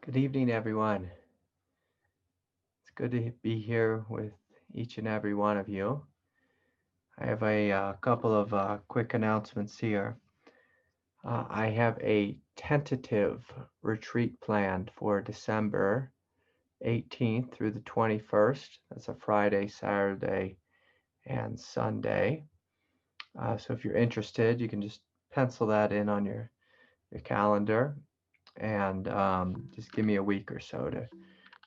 Good evening, everyone. It's good to be here with each and every one of you. I have a couple of quick announcements here. I have a tentative retreat planned for December 18th through the 21st. That's a Friday, Saturday, and Sunday. So if you're interested, you can just pencil that in on your calendar and just give me a week or so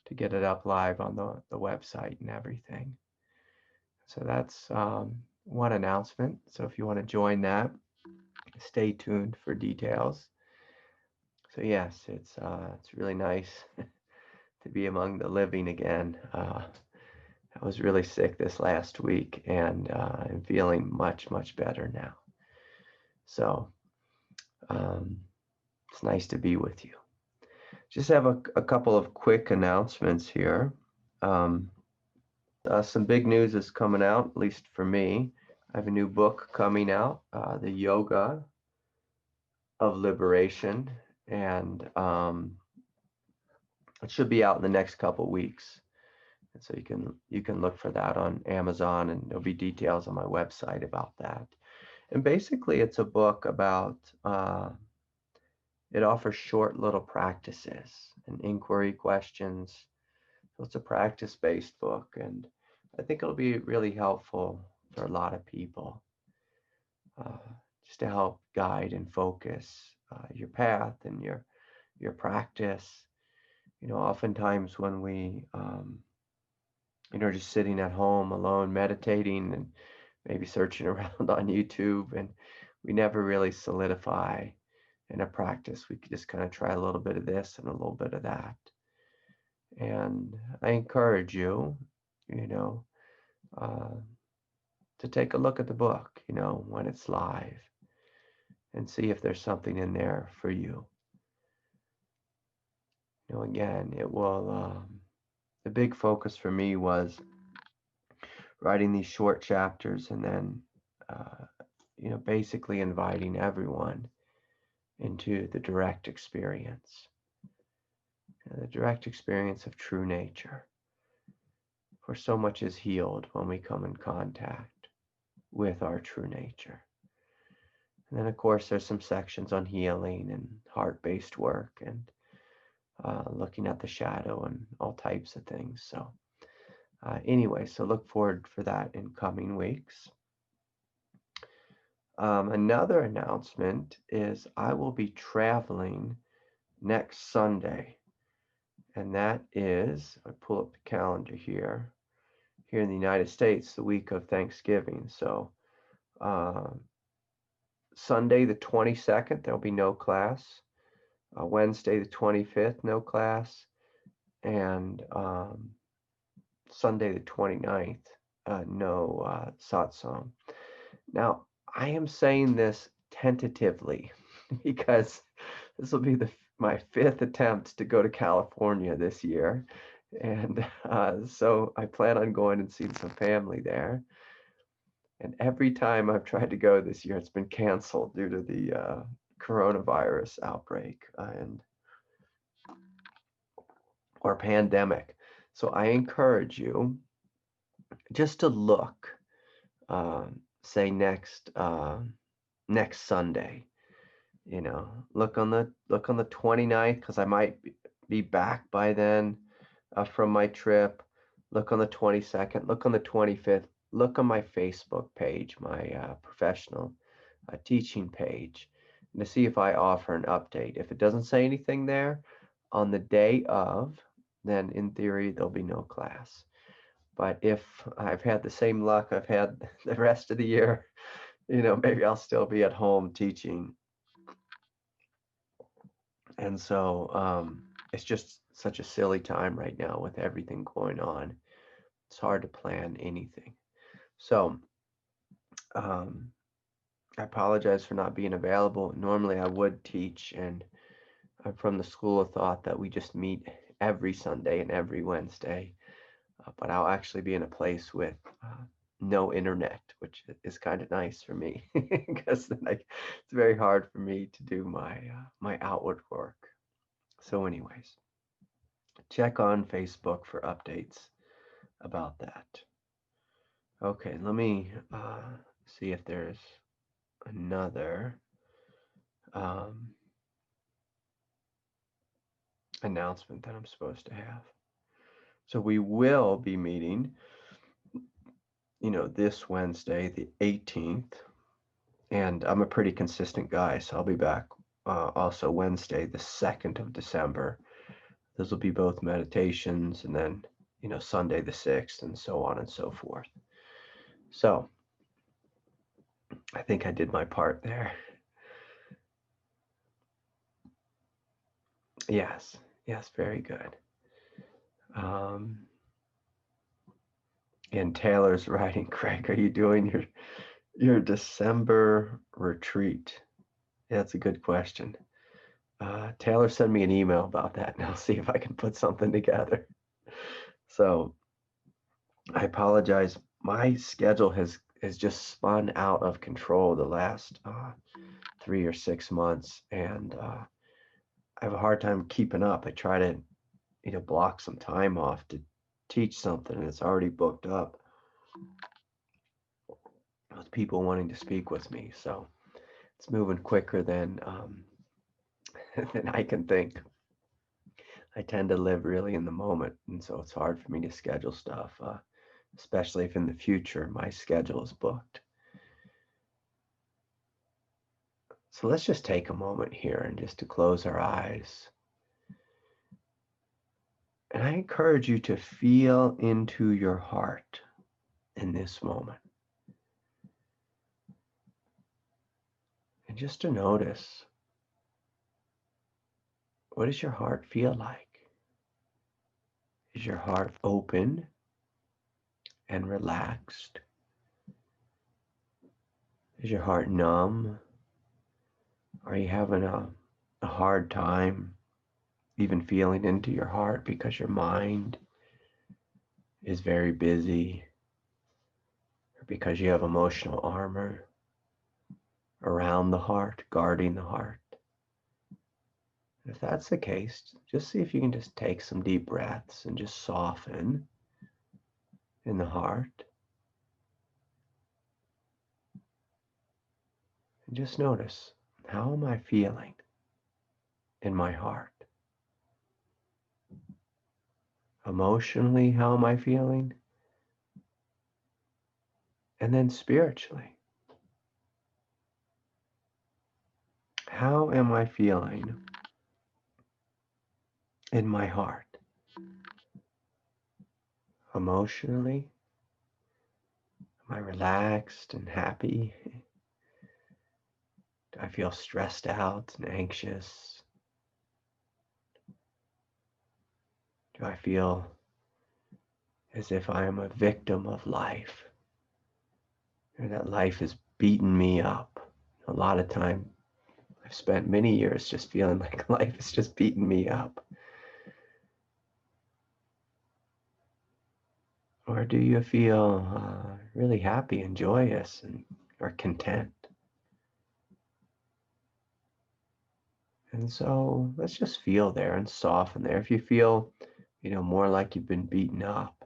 to get it up live on the website and everything. So that's one announcement. So if you want to join that, stay tuned for details. So yes, it's really nice to be among the living again. I was really sick this last week, and I'm feeling much better now. So um, it's nice to be with you. Just have a couple of quick announcements here. Um, some big news is coming out, at least for me. I have a new book coming out, The Yoga of Liberation, and it should be out in the next couple weeks. And so you can look for that on Amazon, and there'll be details on my website about that. And basically, it's a book about it offers short little practices and inquiry questions. So it's a practice-based book, and I think it'll be really helpful for a lot of people, uh, just to help guide and focus your path and your practice. Oftentimes when we, just sitting at home alone, meditating and maybe searching around on YouTube, and we never really solidify in a practice. We could just kind of try a little bit of this and a little bit of that. And I encourage you, you know, uh, to take a look at the book, when it's live and see if there's something in there for you. Again, it will, the big focus for me was writing these short chapters and then, basically inviting everyone into the direct experience, the direct experience of true nature. For so much is healed when we come in contact with our true nature. And then, of course, there's some sections on healing and heart-based work and looking at the shadow and all types of things. So anyway, so look forward for that in coming weeks. Another announcement is I will be traveling next Sunday, and that is, I pull up the calendar here in the United States, the week of Thanksgiving. So Sunday the 22nd, there'll be no class. Wednesday the 25th, no class. And Sunday the 29th, no satsang. Now, I am saying this tentatively because this will be my fifth attempt to go to California this year. And so I plan on going and seeing some family there. And every time I've tried to go this year, it's been canceled due to the coronavirus outbreak or pandemic. So I encourage you just to look, say next Sunday. Look on the 29th, because I might be back by then from my trip. Look on the 22nd. Look on the 25th. Look on my Facebook page, my professional teaching page, and to see if I offer an update. If it doesn't say anything there on the day of, then in theory there'll be no class. But if I've had the same luck I've had the rest of the year, maybe I'll still be at home teaching. And so it's just such a silly time right now with everything going on. It's hard to plan anything. So I apologize for not being available. Normally I would teach, and I'm from the school of thought that we just meet every Sunday and every Wednesday. But I'll actually be in a place with no internet, which is kind of nice for me because it's very hard for me to do my outward work. So anyways, check on Facebook for updates about that. Okay, let me see if there's another announcement that I'm supposed to have. So we will be meeting, this Wednesday, the 18th, and I'm a pretty consistent guy, so I'll be back also Wednesday, the 2nd of December. Those will be both meditations, and then, Sunday the 6th, and so on and so forth. So I think I did my part there. Yes, very good. And Taylor's writing, Craig, are you doing your December retreat? Yeah, that's a good question. Taylor sent me an email about that, and I'll see if I can put something together. So I apologize. My schedule has just spun out of control the last 3 or 6 months, and I have a hard time keeping up. I try to, block some time off to teach something, and it's already booked up with people wanting to speak with me. So it's moving quicker than than I can think. I tend to live really in the moment, and so it's hard for me to schedule stuff, especially if in the future my schedule is booked. So let's just take a moment here and just to close our eyes. And I encourage you to feel into your heart in this moment. And just to notice, what does your heart feel like? Is your heart open and relaxed? Is your heart numb? Are you having a hard time even feeling into your heart because your mind is very busy, or because you have emotional armor around the heart, guarding the heart? If that's the case, just see if you can just take some deep breaths and just soften in the heart. And just notice, how am I feeling in my heart? Emotionally, how am I feeling? And then spiritually, how am I feeling in my heart? Emotionally, am I relaxed and happy? Do I feel stressed out and anxious? Do I feel as if I am a victim of life, or that life is beating me up? A lot of time I've spent many years just feeling like life is just beating me up. Or do you feel really happy and joyous or content? And so let's just feel there and soften there. If you feel, more like you've been beaten up,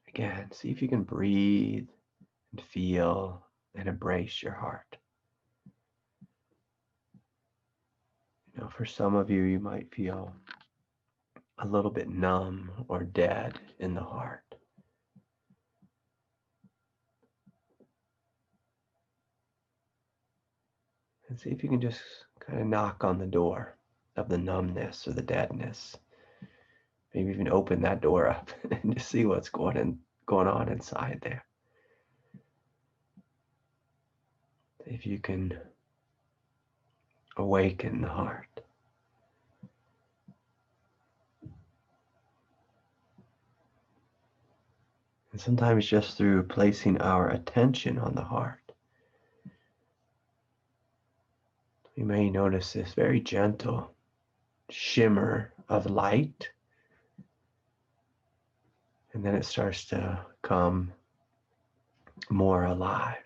again, see if you can breathe and feel and embrace your heart. For some of you, you might feel a little bit numb or dead in the heart. And see if you can just kind of knock on the door of the numbness or the deadness. Maybe even open that door up and just see what's going on inside there. If you can awaken the heart. And sometimes just through placing our attention on the heart, we may notice this very gentle shimmer of light, and then it starts to come more alive.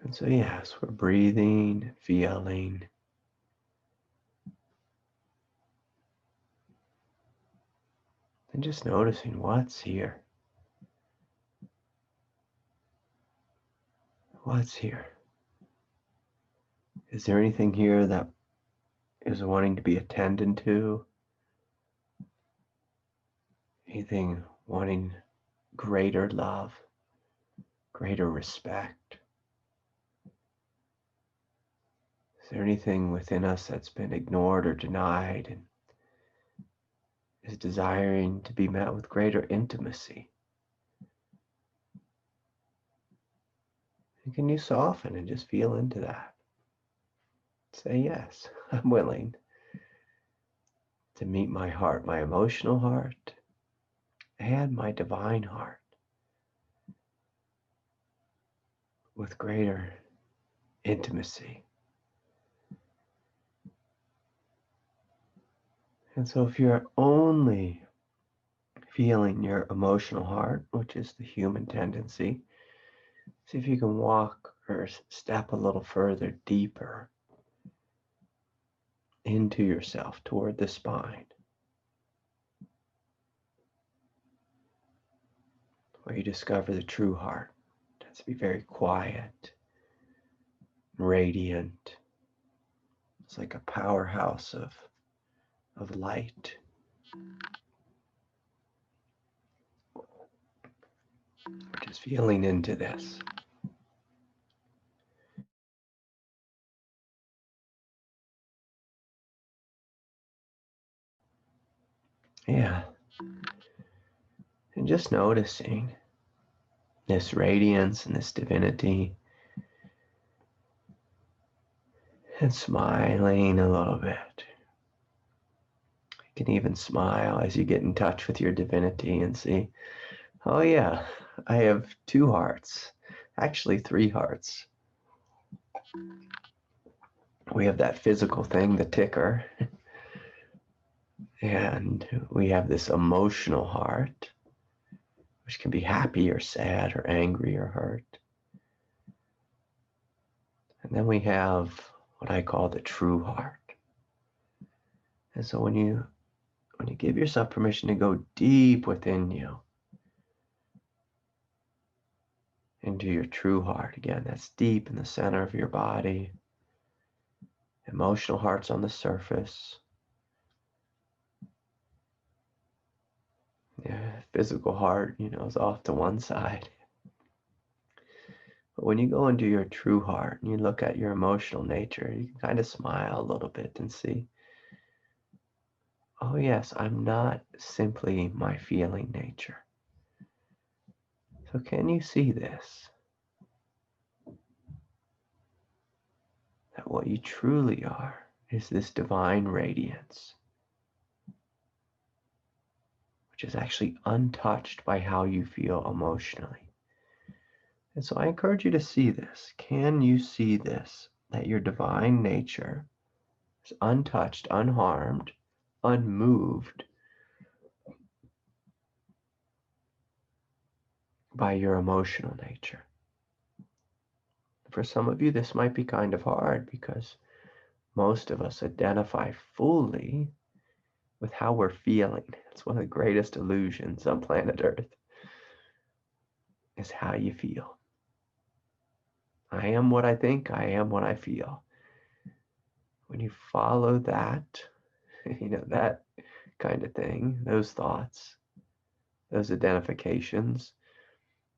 And so yes, we're breathing, feeling, and just noticing what's here. What's here? Is there anything here that is wanting to be attended to? Anything wanting greater love, greater respect? Is there anything within us that's been ignored or denied and is desiring to be met with greater intimacy? And can you soften and just feel into that? Say, yes, I'm willing to meet my heart, my emotional heart, and my divine heart with greater intimacy. And so if you're only feeling your emotional heart, which is the human tendency, see if you can walk or step a little further deeper into yourself toward the spine, where you discover the true heart. It has to be very quiet, radiant. It's like a powerhouse of light. We're just feeling into this. Yeah. And just noticing this radiance and this divinity, and smiling a little bit. You can even smile as you get in touch with your divinity and see, oh yeah, I have two hearts, actually three hearts. We have that physical thing, the ticker, and we have this emotional heart, which can be happy or sad or angry or hurt. And then we have what I call the true heart. And so when you give yourself permission to go deep within you, into your true heart, again, that's deep in the center of your body. Emotional heart's on the surface. Yeah, physical heart, is off to one side. But when you go into your true heart and you look at your emotional nature, you can kind of smile a little bit and see, oh yes, I'm not simply my feeling nature. So can you see this? That what you truly are is this divine radiance, which is actually untouched by how you feel emotionally. And so I encourage you to see this. Can you see this? That your divine nature is untouched, unharmed, unmoved by your emotional nature. For some of you, this might be kind of hard because most of us identify fully with how we're feeling. It's one of the greatest illusions on planet Earth, is how you feel. I am what I think, I am what I feel. When you follow that, that kind of thing, those thoughts, those identifications,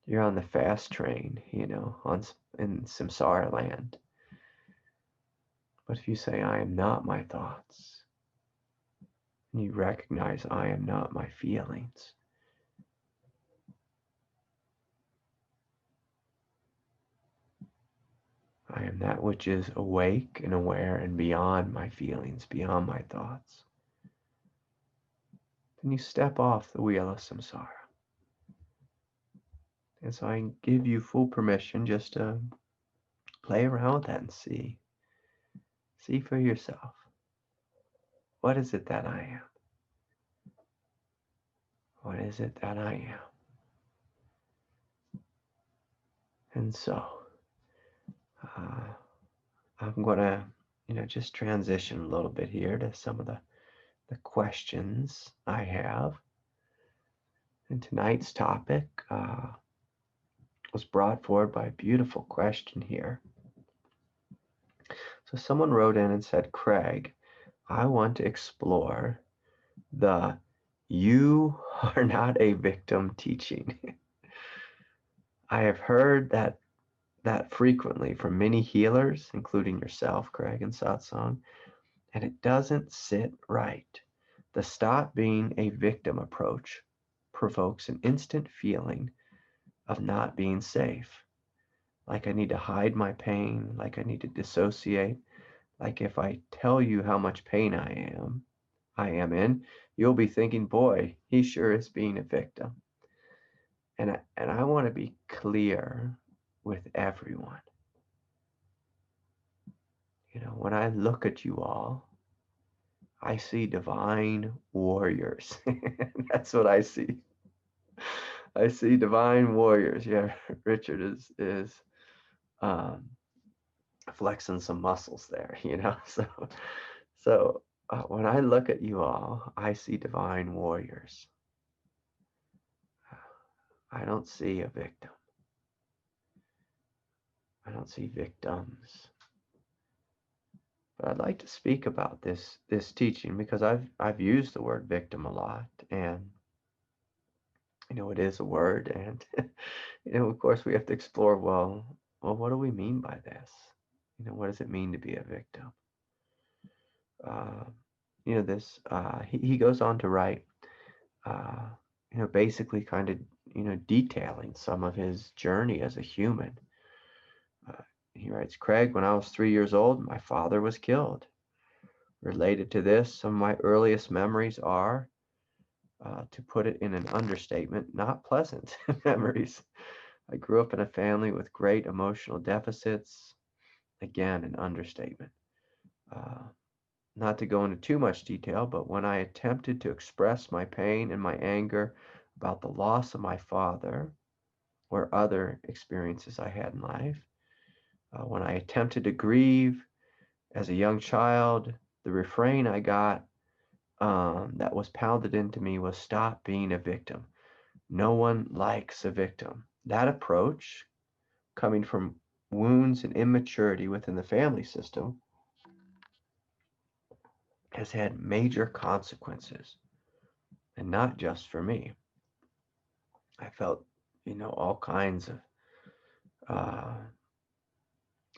you're on the fast train, in samsara land. But if you say, I am not my thoughts, and you recognize I am not my feelings, I am that which is awake and aware and beyond my feelings, beyond my thoughts, then you step off the wheel of samsara. And so I give you full permission just to play around with that and see. See for yourself. What is it that I am? What is it that I am? And so, I'm going to, just transition a little bit here to some of the questions I have. And tonight's topic was brought forward by a beautiful question here. So someone wrote in and said, Craig, I want to explore the "you are not a victim" teaching. I have heard that frequently from many healers, including yourself, Craig, and Satsang, and it doesn't sit right. The stop being a victim approach provokes an instant feeling of not being safe. Like I need to hide my pain, like I need to dissociate, like if I tell you how much pain I am in, you'll be thinking, boy, he sure is being a victim. And I want to be clear with everyone. When I look at you all, I see divine warriors. That's what I see. I see divine warriors. Yeah, Richard is flexing some muscles there, So when I look at you all, I see divine warriors. I don't see a victim. I don't see victims. But I'd like to speak about this teaching because I've used the word victim a lot, and it is a word, and of course we have to explore, well, what do we mean by this? What does it mean to be a victim? He goes on to write, basically kind of, detailing some of his journey as a human. He writes, Craig, when I was 3 years old, my father was killed. Related to this, some of my earliest memories are, to put it in an understatement, not pleasant memories. I grew up in a family with great emotional deficits. Again, an understatement. Not to go into too much detail, but when I attempted to express my pain and my anger about the loss of my father or other experiences I had in life, when I attempted to grieve as a young child, the refrain I got that was pounded into me was, stop being a victim. No one likes a victim. That approach, coming from wounds and immaturity within the family system, has had major consequences, and not just for me. I felt, all kinds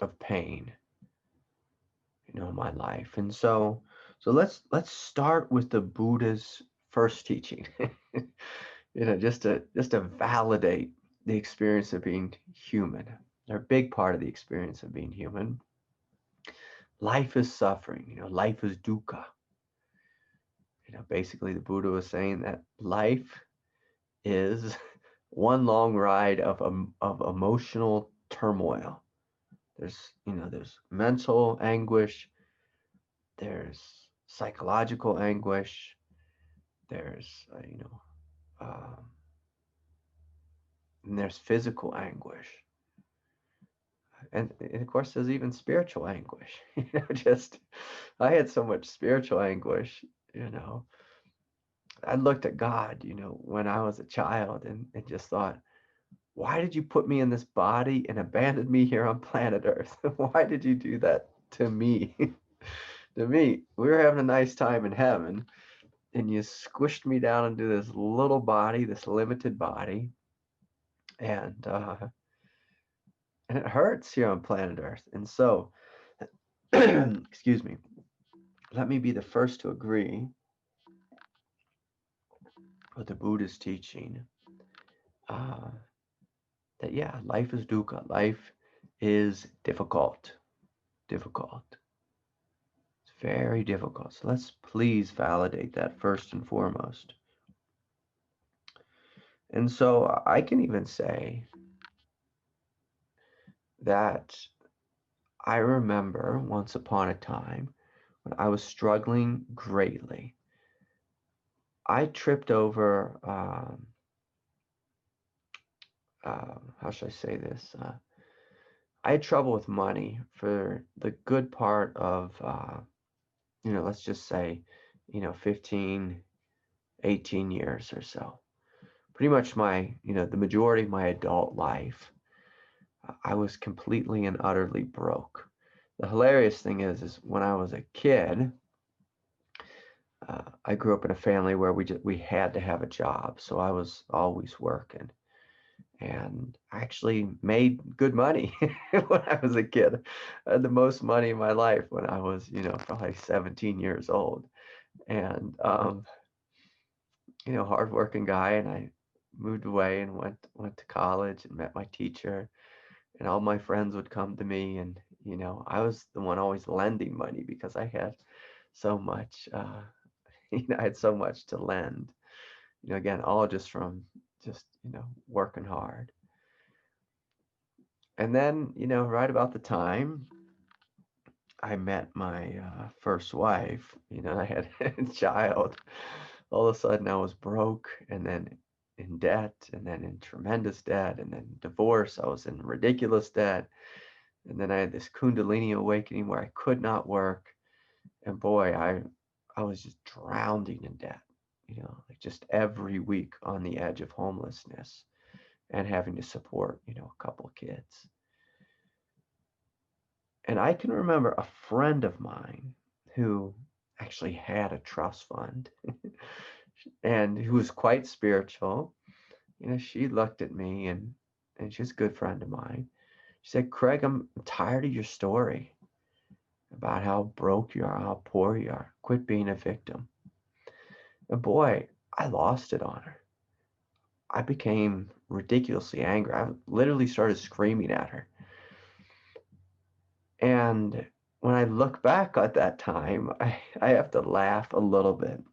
of pain, in my life. And so let's start with the Buddha's first teaching, just to validate the experience of being human. They're a big part of the experience of being human. Life is suffering, life is dukkha. Basically the Buddha was saying that life is one long ride of emotional turmoil. There's mental anguish, there's psychological anguish, there's and there's physical anguish, and of course there's even spiritual anguish. Just I had so much spiritual anguish. I looked at God, when I was a child, and just thought, why did you put me in this body and abandon me here on planet Earth? Why did you do that to me? To me, we were having a nice time in heaven, and you squished me down into this little body, this limited body, and it hurts here on planet Earth. And so, excuse me, let me be the first to agree with the Buddha's teaching that, yeah, life is dukkha. Life is difficult. It's very difficult. So let's please validate that first and foremost. And so I can even say that I remember once upon a time when I was struggling greatly. I tripped over, how should I say this? I had trouble with money for the good part of, let's just say, 15, 18 years or so. Pretty much the majority of my adult life, I was completely and utterly broke. The hilarious thing is when I was a kid, I grew up in a family where we had to have a job, so I was always working, and I actually made good money when I was a kid. I had the most money in my life when I was, probably 17 years old, and hardworking guy, and I moved away and went to college and met my teacher, and all my friends would come to me, and I was the one always lending money because I had so much. I had so much to lend. Again, all just from working hard. And then, right about the time I met my first wife, I had a child. All of a sudden I was broke, and then in debt, and then in tremendous debt, and then divorce. I was in ridiculous debt. And then I had this kundalini awakening where I could not work. And boy, I was just drowning in debt, like just every week on the edge of homelessness and having to support, a couple of kids. And I can remember a friend of mine who actually had a trust fund and who was quite spiritual. She looked at me, and she's a good friend of mine. She said, "Craig, I'm tired of your story about how broke you are, how poor you are. Quit being a victim." And boy, I lost it on her. I became ridiculously angry. I literally started screaming at her. And when I look back at that time, I have to laugh a little bit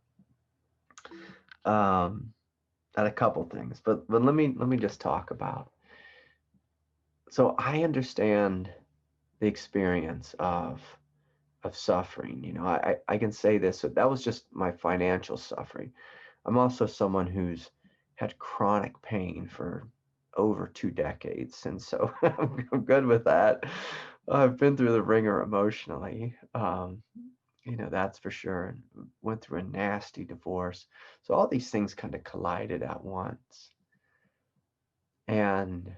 at a couple things. But let me just talk about. So I understand the experience of suffering. I can say this. So that was just my financial suffering. I'm also someone who's had chronic pain for over 2 decades, and so I'm good with that. I've been through the ringer emotionally, that's for sure, and went through a nasty divorce. So all these things kind of collided at once. And,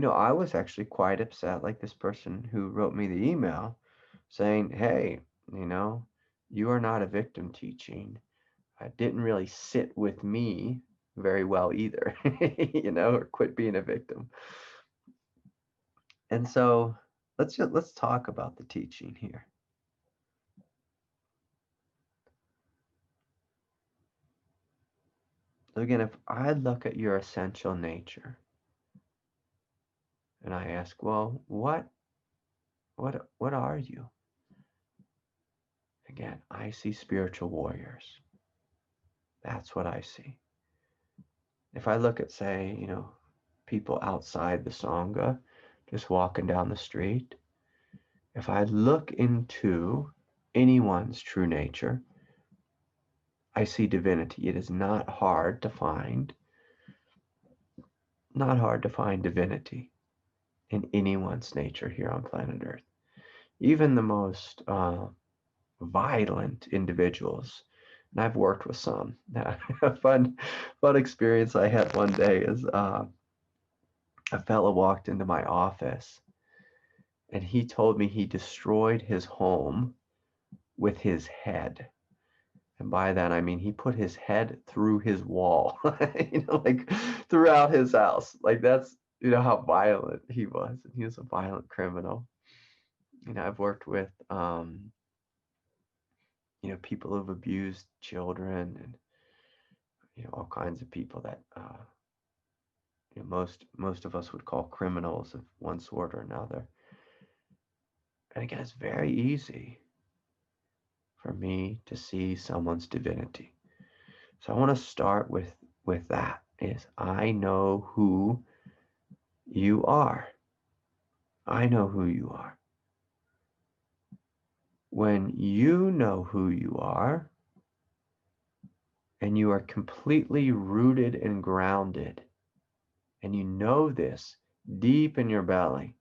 I was actually quite upset, like this person who wrote me the email saying, "Hey, you are not a victim teaching." Didn't really sit with me very well either, or quit being a victim. And so let's talk about the teaching here. So again, if I look at your essential nature and I ask, well, what are you? Again, I see spiritual warriors. That's what I see. If I look at, say, people outside the Sangha, just walking down the street, if I look into anyone's true nature, I see divinity. It is not hard to find divinity in anyone's nature here on planet Earth. Even the most violent individuals, and I've worked with some. A fun experience I had one day is a fellow walked into my office, and he told me he destroyed his home with his head. And by that, I mean he put his head through his wall, like throughout his house. Like that's, how violent he was. He was a violent criminal. I've worked with, people who've abused children, and, all kinds of people that, most of us would call criminals of one sort or another. And again, it's very easy for me to see someone's divinity. So I want to start with that, is I know who you are. I know who you are. When you know who you are, and you are completely rooted and grounded And you know this deep in your belly,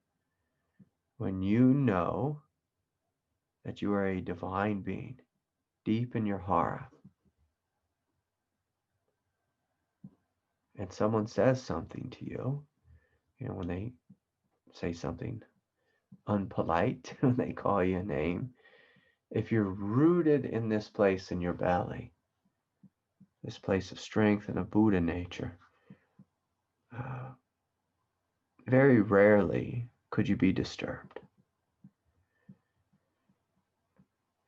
when you know that you are a divine being, deep in your hara, and someone says something to you, when they say something unpolite, when they call you a name, if you're rooted in this place in your belly, this place of strength and of Buddha nature, very rarely could you be disturbed.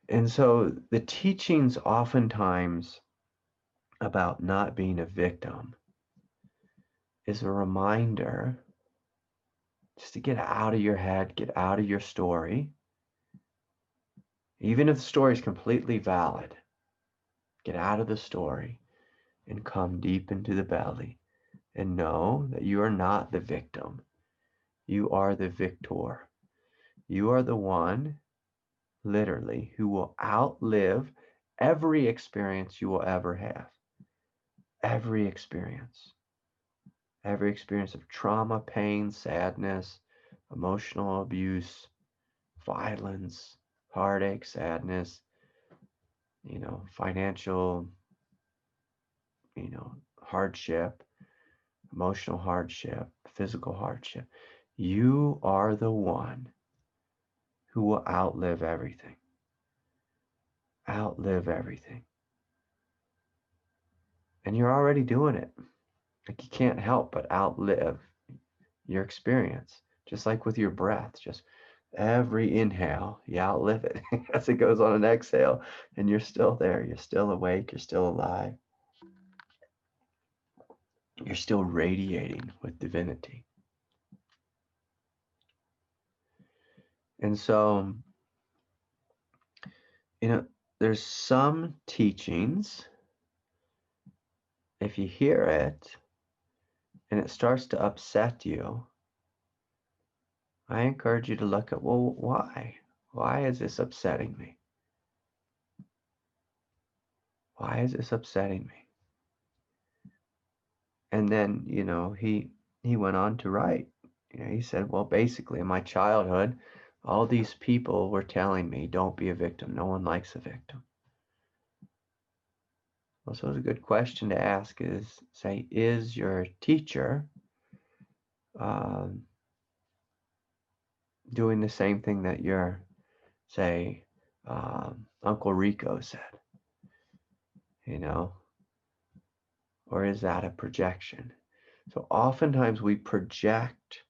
And so the teachings oftentimes about not being a victim is a reminder just to get out of your head, get out of your story. Even if the story is completely valid, get out of the story and come deep into the belly and know that you are not the victim. You are the victor. You are the one, literally, who will outlive every experience you will ever have. Every experience. Every experience of trauma, pain, sadness, emotional abuse, violence, heartache, sadness, financial, hardship, emotional hardship, physical hardship. You are the one who will outlive everything. Outlive everything. And you're already doing it. Like, you can't help but outlive your experience. Just like with your breath, just every inhale, you outlive it as it goes on an exhale, and you're still there. You're still awake. You're still alive. You're still radiating with divinity. And so, there's some teachings, if you hear it and it starts to upset you, I encourage you to look at, well, why? Why is this upsetting me? Why is this upsetting me? And then, he went on to write. He said, well, basically, in my childhood, all these people were telling me, don't be a victim. No one likes a victim. Well, so it's a good question to ask is your teacher doing the same thing that your, say, Uncle Rico said? Or is that a projection? So oftentimes we project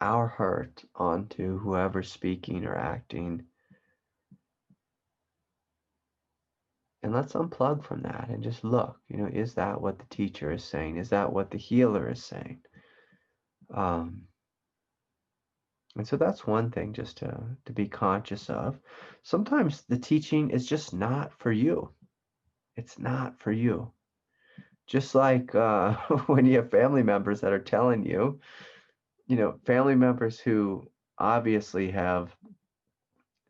our hurt onto whoever's speaking or acting. And let's unplug from that and just look, is that what the teacher is saying? Is that what the healer is saying? And so that's one thing just to be conscious of. Sometimes the teaching is just not for you. It's not for you. Just like when you have family members that are telling you, family members who obviously have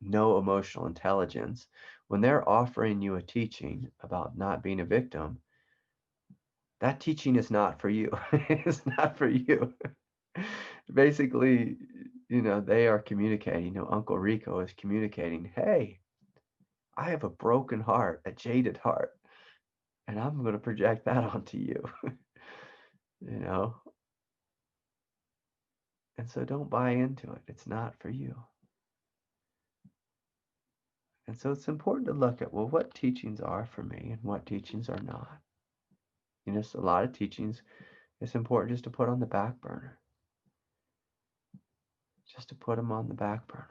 no emotional intelligence, when they're offering you a teaching about not being a victim, that teaching is not for you. It's not for you. Basically, they are communicating, Uncle Rico is communicating, hey, I have a broken heart, a jaded heart, and I'm going to project that onto you. And so don't buy into it. It's not for you. And so it's important to look at, well, what teachings are for me and what teachings are not. So a lot of teachings, it's important just to put on the back burner. Just to put them on the back burner.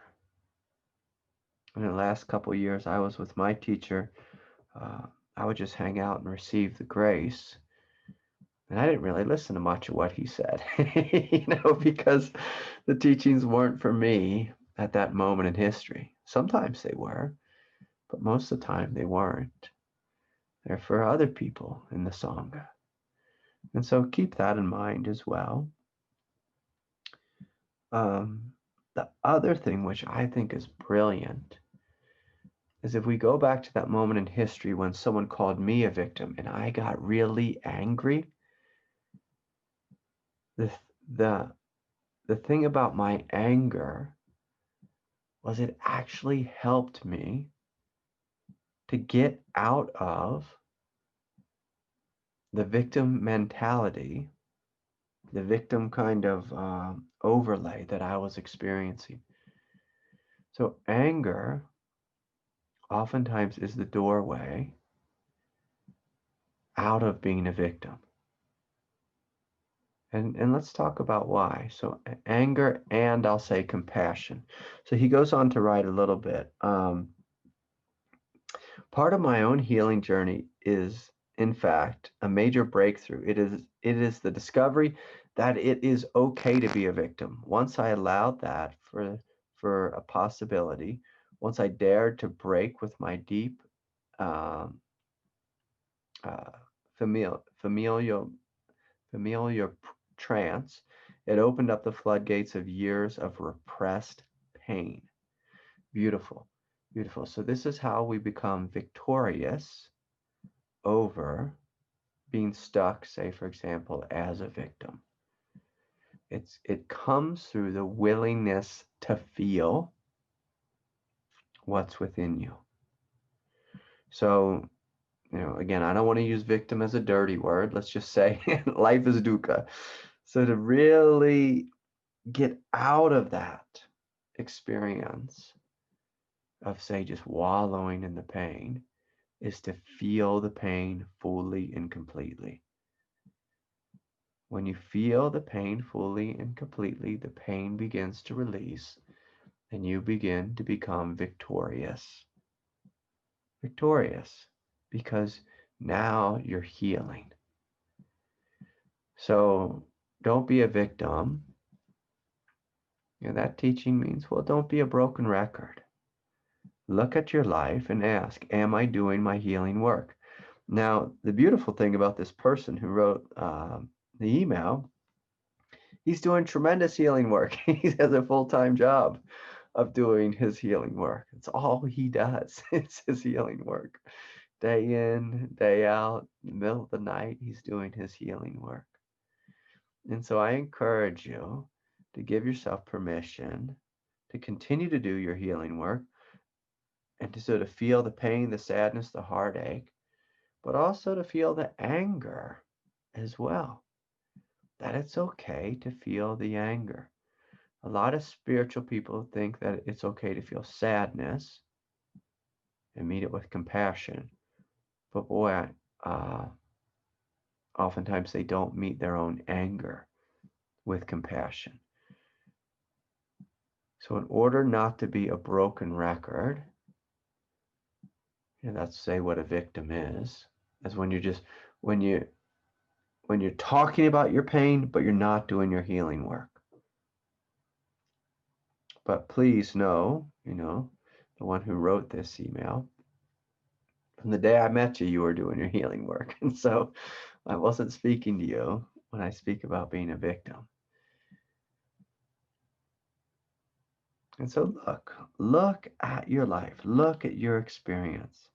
In the last couple of years, I was with my teacher. I would just hang out and receive the grace. And I didn't really listen to much of what he said, because the teachings weren't for me at that moment in history. Sometimes they were, but most of the time they weren't. They're for other people in the Sangha. And so keep that in mind as well. The other thing, which I think is brilliant, is if we go back to that moment in history when someone called me a victim and I got really angry, The, the, the thing about my anger was it actually helped me to get out of the victim mentality, the victim kind of overlay that I was experiencing. So anger oftentimes is the doorway out of being a victim. And let's talk about why. So anger and I'll say compassion. So he goes on to write a little bit. Part of my own healing journey is, in fact, a major breakthrough. It is the discovery that it is okay to be a victim. Once I allowed that for a possibility, once I dared to break with my deep um, uh, familial trance, it opened up the floodgates of years of repressed pain. Beautiful, beautiful. So this is how we become victorious over being stuck, say, for example, as a victim. It comes through the willingness to feel what's within you. So, again, I don't want to use victim as a dirty word. Let's just say life is dukkha. So to really get out of that experience of, say, just wallowing in the pain is to feel the pain fully and completely. When you feel the pain fully and completely, the pain begins to release and you begin to become victorious. Victorious because now you're healing. So don't be a victim. That teaching means, well, don't be a broken record. Look at your life and ask, am I doing my healing work? Now, the beautiful thing about this person who wrote the email, he's doing tremendous healing work. He has a full-time job of doing his healing work. It's all he does. It's his healing work. Day in, day out, in the middle of the night, he's doing his healing work. And so I encourage you to give yourself permission to continue to do your healing work and to sort of feel the pain, the sadness, the heartache, but also to feel the anger as well. That it's okay to feel the anger. A lot of spiritual people think that it's okay to feel sadness and meet it with compassion. But boy, oftentimes they don't meet their own anger with compassion. So in order not to be a broken record, that's say what a victim is when you're just when you're talking about your pain, but you're not doing your healing work. But please know, the one who wrote this email, from the day I met you, you were doing your healing work. And so I wasn't speaking to you when I speak about being a victim. And so look at your life, look at your experience.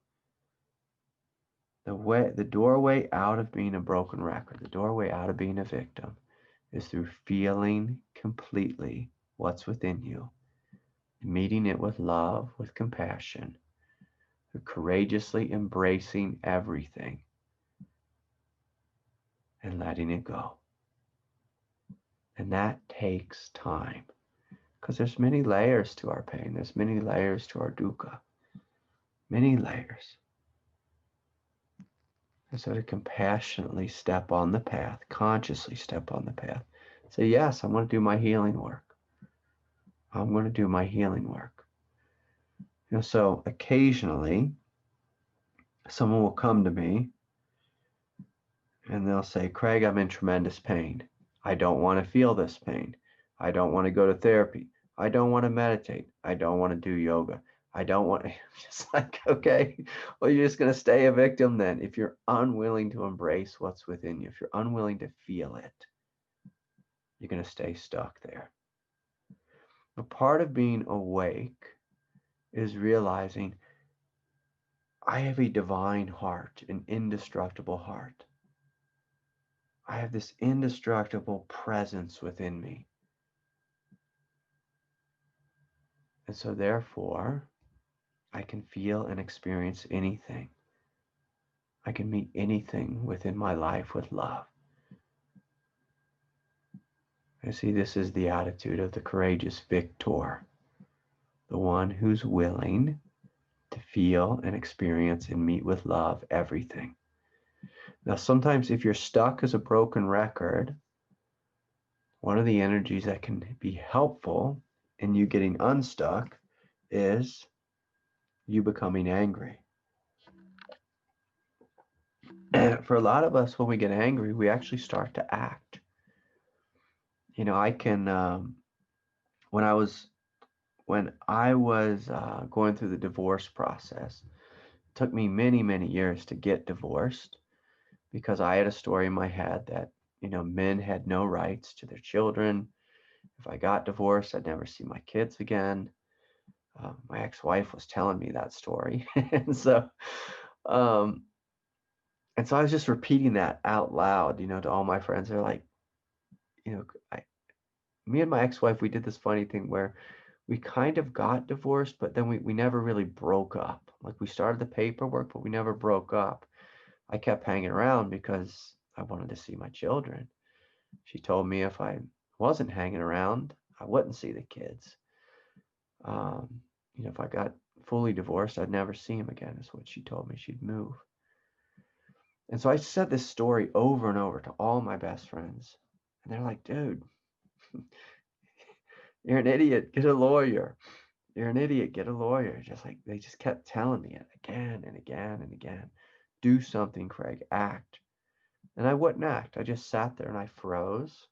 The doorway out of being a broken record, the doorway out of being a victim is through feeling completely what's within you, meeting it with love, with compassion, through courageously embracing everything and letting it go. And that takes time because there's many layers to our pain. There's many layers to our dukkha, many layers. And so to compassionately step on the path, consciously step on the path. Say, yes, I'm going to do my healing work. I'm going to do my healing work. So occasionally, someone will come to me and they'll say, Craig, I'm in tremendous pain. I don't want to feel this pain. I don't want to go to therapy. I don't want to meditate. I don't want to do yoga. I don't want to, just like, okay, well, you're just going to stay a victim then. If you're unwilling to embrace what's within you, if you're unwilling to feel it, you're going to stay stuck there. A part of being awake is realizing I have a divine heart, an indestructible heart. I have this indestructible presence within me. And so therefore, I can feel and experience anything. I can meet anything within my life with love. I see this is the attitude of the courageous victor, the one who's willing to feel and experience and meet with love everything. Now, sometimes if you're stuck as a broken record, one of the energies that can be helpful in you getting unstuck is you becoming angry. And for a lot of us, when we get angry, we actually start to act. You know, I can, when I was going through the divorce process, it took me many, many years to get divorced because I had a story in my head that, men had no rights to their children. If I got divorced, I'd never see my kids again. My ex-wife was telling me that story. and so I was just repeating that out loud, to all my friends. They're like, me and my ex-wife, we did this funny thing where we kind of got divorced, but then we never really broke up. Like, we started the paperwork, but we never broke up. I kept hanging around because I wanted to see my children. She told me if I wasn't hanging around, I wouldn't see the kids. If I got fully divorced, I'd never see him again, is what she told me. She'd move. And so I said this story over and over to all my best friends. And they're like, dude, you're an idiot. Get a lawyer. You're an idiot. Get a lawyer. They just kept telling me it again and again and again. Do something, Craig. Act. And I wouldn't act. I just sat there and I froze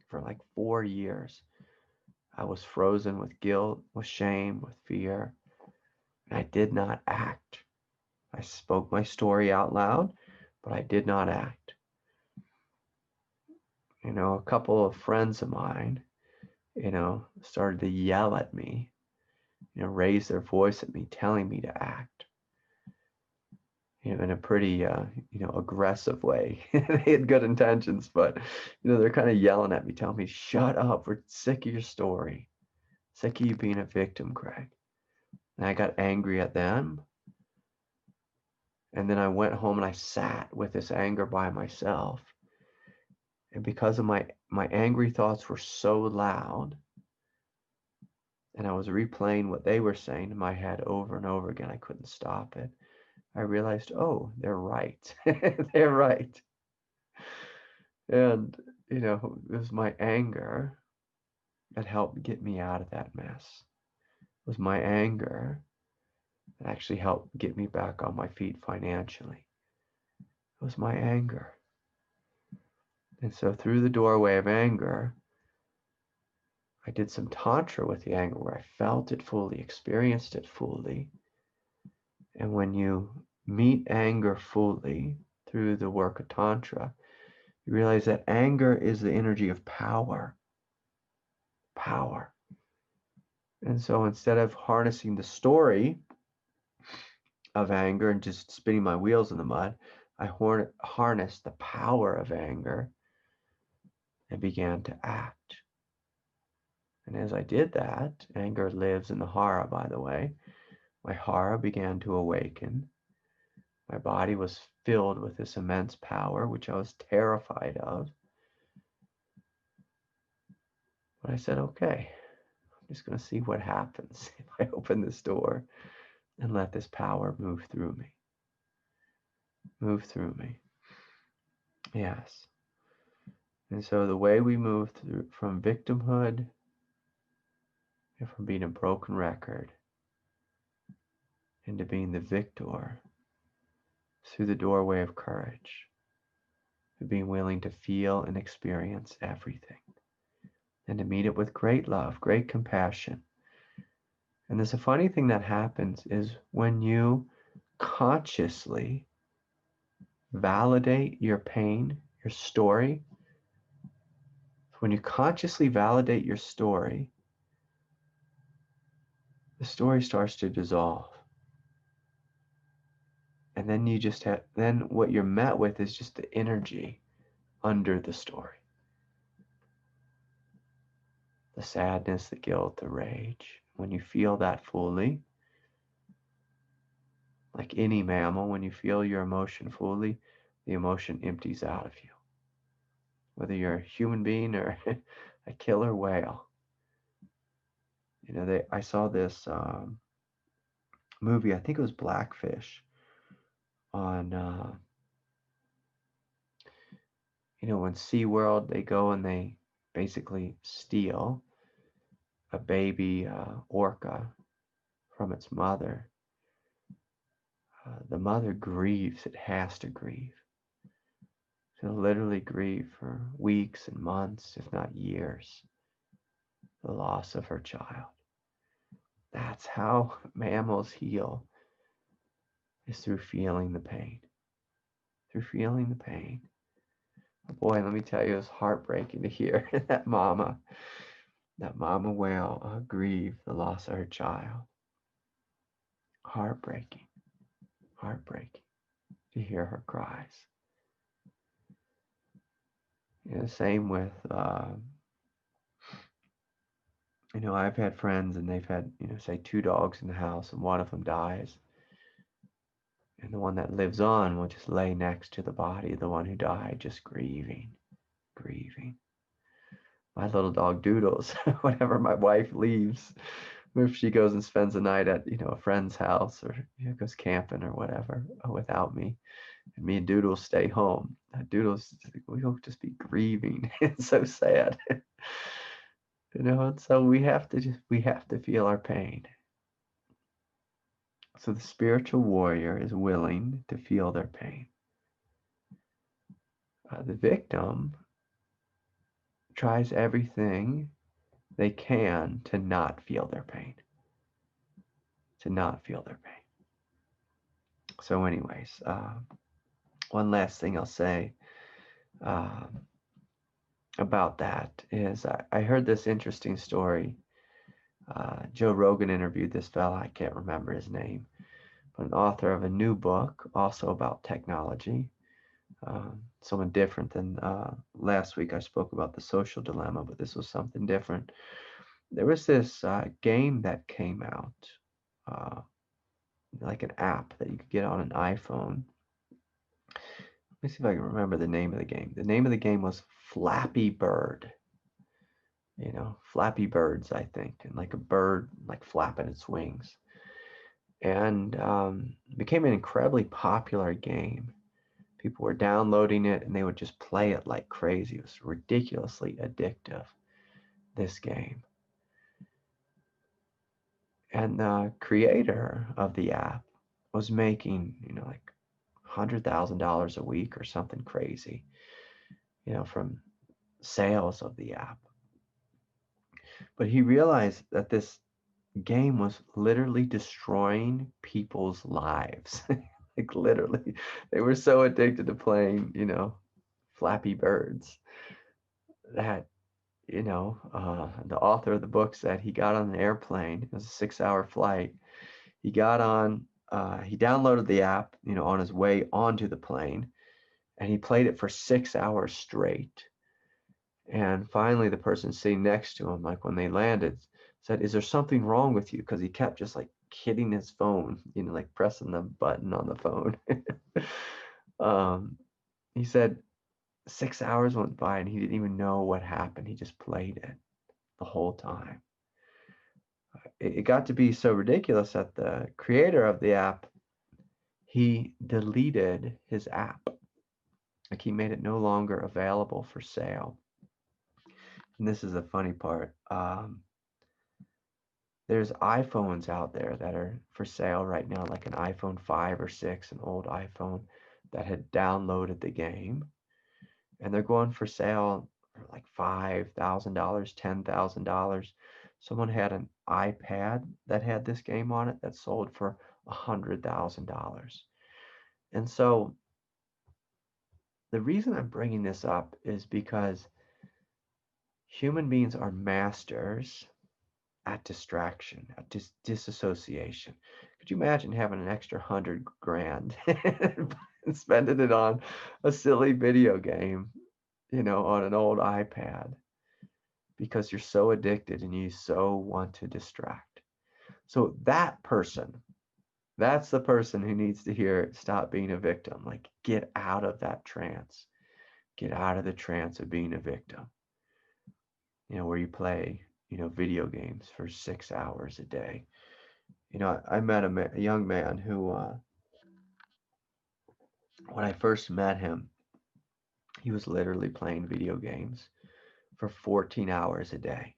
for like 4 years. I was frozen with guilt, with shame, with fear. And I did not act. I spoke my story out loud, but I did not act. A couple of friends of mine, started to yell at me, raise their voice at me, telling me to act, in a pretty, aggressive way. They had good intentions, but, they're kind of yelling at me, telling me, shut up, we're sick of your story. Sick of you being a victim, Craig. And I got angry at them. And then I went home and I sat with this anger by myself. And because of my angry thoughts were so loud, and I was replaying what they were saying in my head over and over again, I couldn't stop it. I realized, oh, they're right. They're right. And, it was my anger that helped get me out of that mess. It was my anger that actually helped get me back on my feet financially. It was my anger. And so through the doorway of anger, I did some tantra with the anger where I felt it fully, experienced it fully. And when you meet anger fully through the work of tantra, you realize that anger is the energy of power. Power. And so instead of harnessing the story of anger and just spinning my wheels in the mud, I harnessed the power of anger and began to act. And as I did that, anger lives in the hara, by the way. My hara began to awaken. My body was filled with this immense power, which I was terrified of. But I said, okay, I'm just going to see what happens if I open this door and let this power move through me. Move through me. Yes. And so the way we move through from victimhood and from being a broken record into being the victor through the doorway of courage, to being willing to feel and experience everything, and to meet it with great love, great compassion. And there's a funny thing that happens is when you consciously validate your pain, your story, when you consciously validate your story, the story starts to dissolve. And then then what you're met with is just the energy under the story. The sadness, the guilt, the rage. When you feel that fully, like any mammal, when you feel your emotion fully, the emotion empties out of you. Whether you're a human being or a killer whale. You know, I saw this movie, I think it was Blackfish, on, when SeaWorld, they go and they basically steal a baby orca from its mother. The mother grieves, it has to grieve. She'll literally grieve for weeks and months, if not years, the loss of her child. That's how mammals heal, is through feeling the pain. Through feeling the pain. Boy, let me tell you, it's heartbreaking to hear that mama whale grieve the loss of her child. Heartbreaking to hear her cries. Same with, I've had friends and they've had, say 2 dogs in the house and one of them dies. And the one that lives on will just lay next to the body of the one who died, just grieving. My little dog Doodles, whenever my wife leaves, if she goes and spends the night at, a friend's house or goes camping or whatever without me, and me and Doodles stay home, Doodles, we'll just be grieving. It's so sad. And so we have to feel our pain. So the spiritual warrior is willing to feel their pain. The victim tries everything they can to not feel their pain. So anyways, one last thing I'll say about that is I heard this interesting story. Joe Rogan interviewed this fella, I can't remember his name, but an author of a new book, also about technology. Someone different than last week I spoke about the social dilemma, but this was something different. There was this game that came out, like an app that you could get on an iPhone. Let me see if I can remember the name of the game. The name of the game was Flappy Bird. Flappy Birds, I think, and like a bird like flapping its wings. And it became an incredibly popular game. People were downloading it and they would just play it like crazy. It was ridiculously addictive, this game. And the creator of the app was making, like $100,000 a week or something crazy, from sales of the app. But he realized that this game was literally destroying people's lives. Like literally, they were so addicted to playing, Flappy Birds that, the author of the book said he got on an airplane. It was a 6-hour flight. He got on, he downloaded the app, on his way onto the plane, and he played it for 6 hours straight. And finally, the person sitting next to him, like when they landed, said, "Is there something wrong with you?" Because he kept just like hitting his phone, like pressing the button on the phone. He said 6 hours went by and he didn't even know what happened. He just played it the whole time. It got to be so ridiculous that the creator of the app, he deleted his app. Like he made it no longer available for sale. And this is the funny part. There's iPhones out there that are for sale right now, like an iPhone 5 or 6, an old iPhone that had downloaded the game. And they're going for sale for like $5,000, $10,000. Someone had an iPad that had this game on it that sold for $100,000. And so the reason I'm bringing this up is because human beings are masters at distraction, at disassociation. Could you imagine having an extra $100,000 and spending it on a silly video game? on an old iPad because you're so addicted and you so want to distract. So that person, that's the person who needs to hear stop being a victim. Like, get out of that trance. Get out of the trance of being a victim. Where you play, video games for 6 hours a day. I met a young man who, when I first met him, he was literally playing video games for 14 hours a day.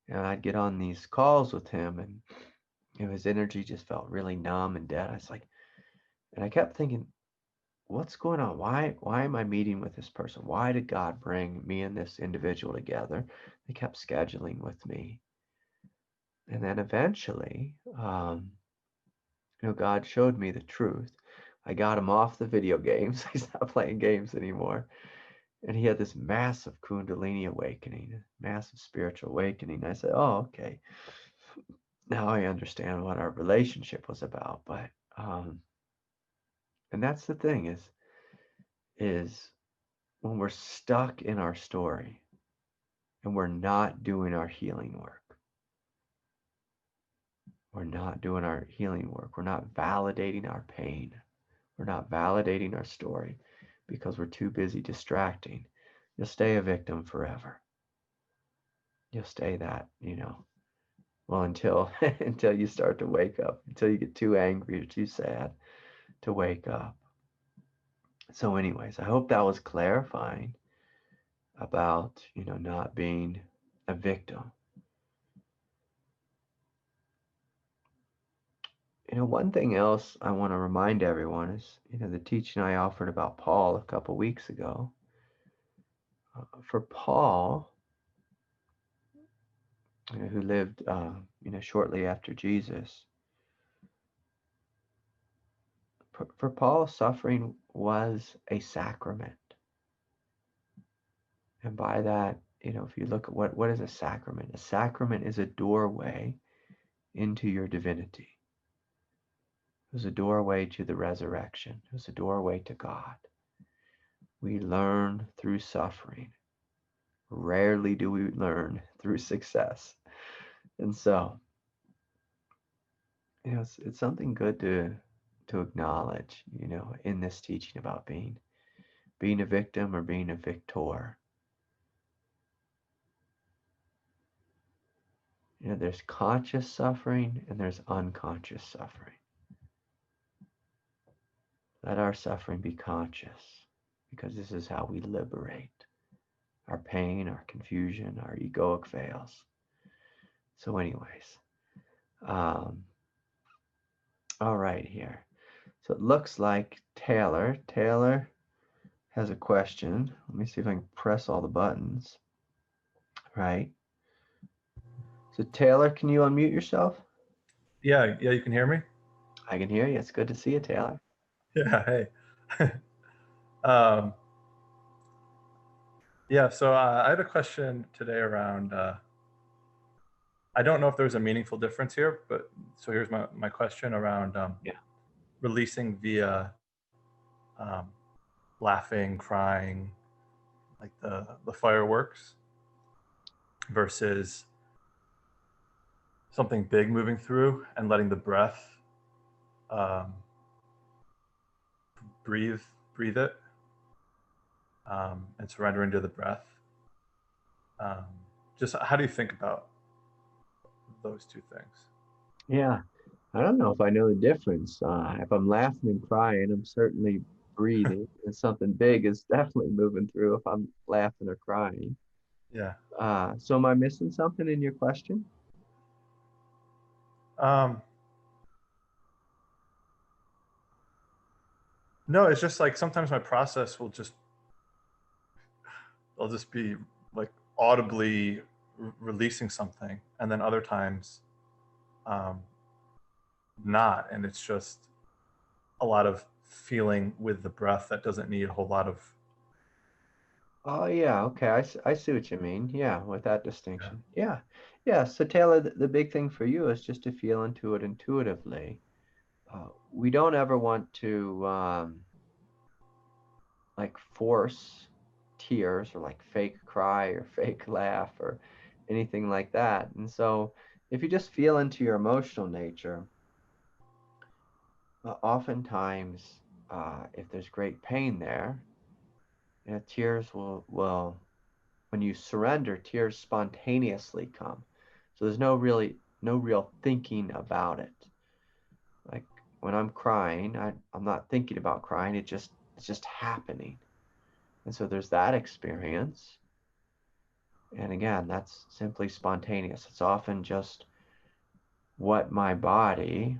And I'd get on these calls with him, and his energy just felt really numb and dead. I was like, and I kept thinking, what's going on? Why am I meeting with this person? Why did God bring me and this individual together? They kept scheduling with me. And then eventually, God showed me the truth. I got him off the video games. He's not playing games anymore. And he had this massive kundalini awakening, massive spiritual awakening. I said, oh, okay. Now I understand what our relationship was about. But, and that's the thing is when we're stuck in our story and we're not doing our healing work, we're not doing our healing work. We're not validating our pain. We're not validating our story because we're too busy distracting. You'll stay a victim forever. You'll stay that, well, until until you start to wake up, until you get too angry or too sad to wake up. So anyways, I hope that was clarifying about, not being a victim. One thing else I want to remind everyone is, the teaching I offered about Paul a couple weeks ago. For Paul, who lived, shortly after Jesus, for Paul, suffering was a sacrament. And by that, if you look at what is a sacrament is a doorway into your divinity. It was a doorway to the resurrection. It was a doorway to God. We learn through suffering. Rarely do we learn through success. And so, it's something good to acknowledge, in this teaching about being a victim or being a victor. There's conscious suffering and there's unconscious suffering. Let our suffering be conscious, because this is how we liberate our pain, our confusion, our egoic veils. So anyways, all right here. So it looks like Taylor has a question. Let me see if I can press all the buttons. Right. So Taylor, can you unmute yourself? Yeah, you can hear me? I can hear you. It's good to see you, Taylor. Yeah, hey. um, yeah, so I had a question today around, I don't know if there's a meaningful difference here, but so here's my question around Yeah. releasing via um, laughing, crying, like the fireworks versus something big moving through and letting the breath um, breathe it and surrendering to the breath. Um, just how do you think about those two things? Yeah. I don't know if I know the difference. If I'm laughing and crying, I'm certainly breathing, and something big is definitely moving through if I'm laughing or crying. Yeah. So am I missing something in your question? Um, no, it's just like sometimes my process I'll just be like audibly releasing something, and then other times, um, not, and it's just a lot of feeling with the breath that doesn't need a whole lot of. Oh yeah, okay. I see what you mean. Yeah, with that Yeah. distinction. Yeah. Yeah. So Taylor, the big thing for you is just to feel into it intuitively. We don't ever want to like force tears or like fake cry or fake laugh or anything like that. And so if you just feel into your emotional nature, oftentimes if there's great pain there, tears will, when you surrender, tears spontaneously come. So there's no real thinking about it. Like when I'm crying, I'm not thinking about crying. It's just happening. And so there's that experience. And again, that's simply spontaneous. It's often just what my body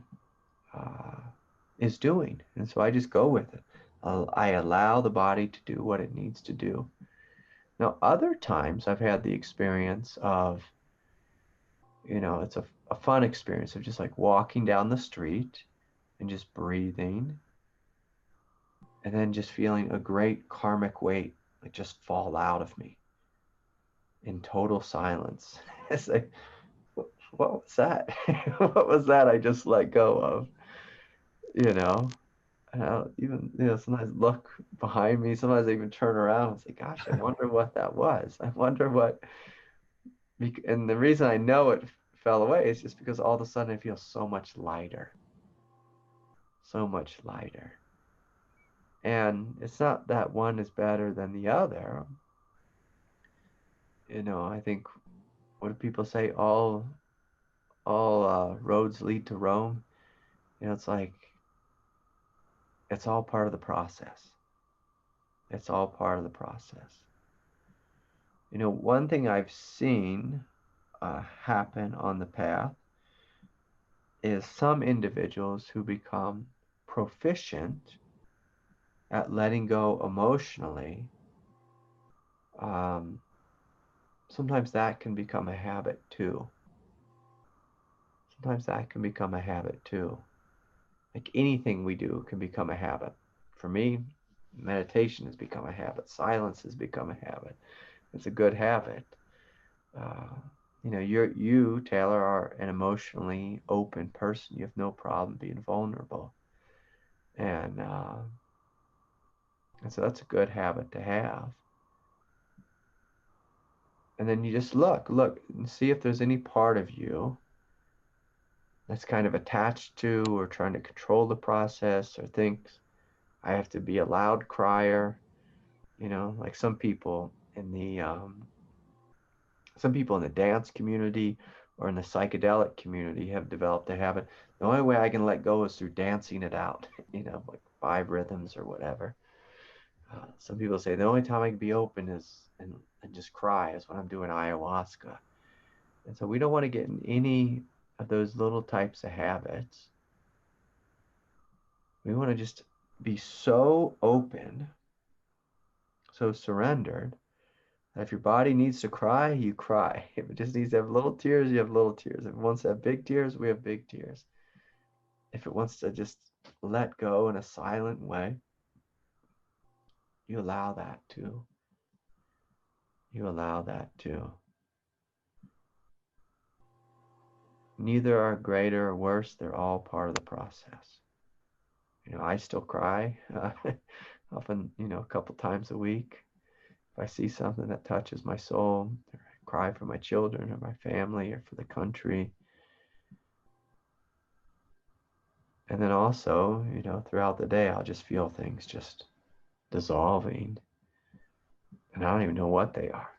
is doing. And so I just go with it. I allow the body to do what it needs to do. Now, other times I've had the experience of, it's a fun experience of just like walking down the street and just breathing and then just feeling a great karmic weight like just fall out of me in total silence. It's like, what was that? What was that I just let go of? You know, and I'll even, sometimes look behind me. Sometimes I even turn around and say, gosh, I wonder what that was. I wonder what, and the reason I know it fell away is just because all of a sudden I feel so much lighter, so much lighter. And it's not that one is better than the other. I think, what do people say? All roads lead to Rome. It's like, it's all part of the process. It's all part of the process. One thing I've seen happen on the path is some individuals who become proficient at letting go emotionally. Sometimes that can become a habit too. Like anything we do can become a habit. For me, meditation has become a habit. Silence has become a habit. It's a good habit. You, Taylor, are an emotionally open person. You have no problem being vulnerable. And so that's a good habit to have. And then you just look and see if there's any part of you that's kind of attached to or trying to control the process or thinks I have to be a loud crier. Like some people in the dance community or in the psychedelic community have developed a habit. The only way I can let go is through dancing it out, like 5 rhythms or whatever. Some people say the only time I can be open is and just cry is when I'm doing ayahuasca. And so we don't want to get in any of those little types of habits. We want to just be so open, so surrendered, that if your body needs to cry, you cry. If it just needs to have little tears, you have little tears. If it wants to have big tears, we have big tears. If it wants to just let go in a silent way, you allow that too. Neither are greater or worse. They're all part of the process. I still cry often, a couple times a week. If I see something that touches my soul, or I cry for my children or my family or for the country. And then also, throughout the day, I'll just feel things just dissolving. And I don't even know what they are.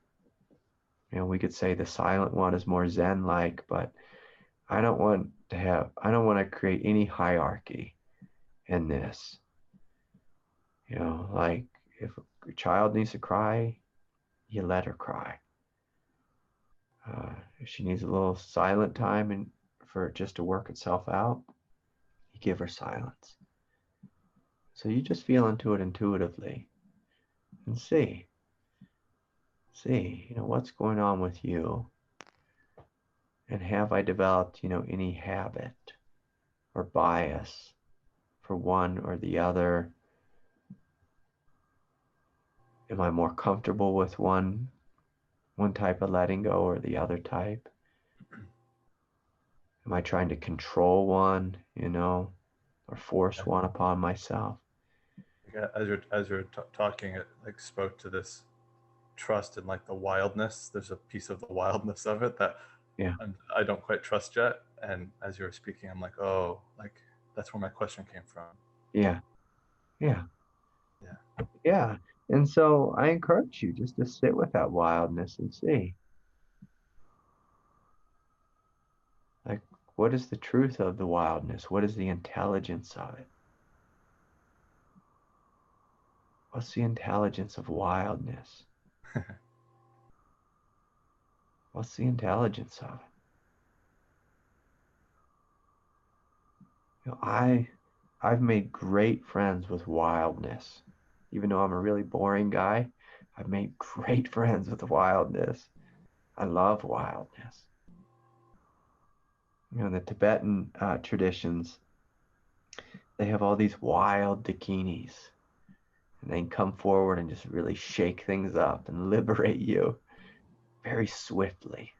We could say the silent one is more Zen-like, but I don't want to create any hierarchy in this. Like if a child needs to cry, you let her cry. If she needs a little silent time and for it just to work itself out, you give her silence. So you just feel into it intuitively and see, what's going on with you. And have I developed, any habit or bias for one or the other? Am I more comfortable with one type of letting go or the other type? Am I trying to control one, or force one upon myself? Yeah, as you're talking, it like spoke to this trust in like the wildness. There's a piece of the wildness of it that Yeah. I don't quite trust yet. And as you were speaking, I'm like, oh, like that's where my question came from. Yeah. Yeah. Yeah. Yeah. And so I encourage you just to sit with that wildness and see, like, what is the truth of the wildness? What is the intelligence of it? What's the intelligence of wildness? What's the intelligence of it? You know, I've made great friends with wildness. Even though I'm a really boring guy, I've made great friends with wildness. I love wildness. You know, in the Tibetan traditions, they have all these wild dakinis, and they can come forward and just really shake things up and liberate you very swiftly.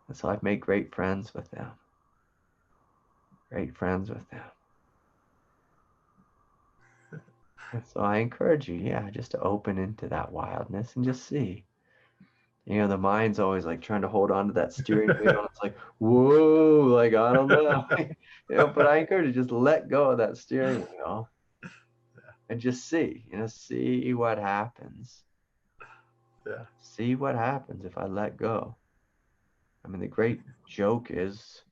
And so I've made great friends with them. Great friends with them. And so I encourage you, yeah, just to open into that wildness and just see. You know, the mind's always like trying to hold on to that steering wheel. And it's like, whoa, like, I don't know. You know, but I encourage you just let go of that steering wheel and just see, you know, see what happens. Yeah. See what happens if I let go. I mean, the great joke is,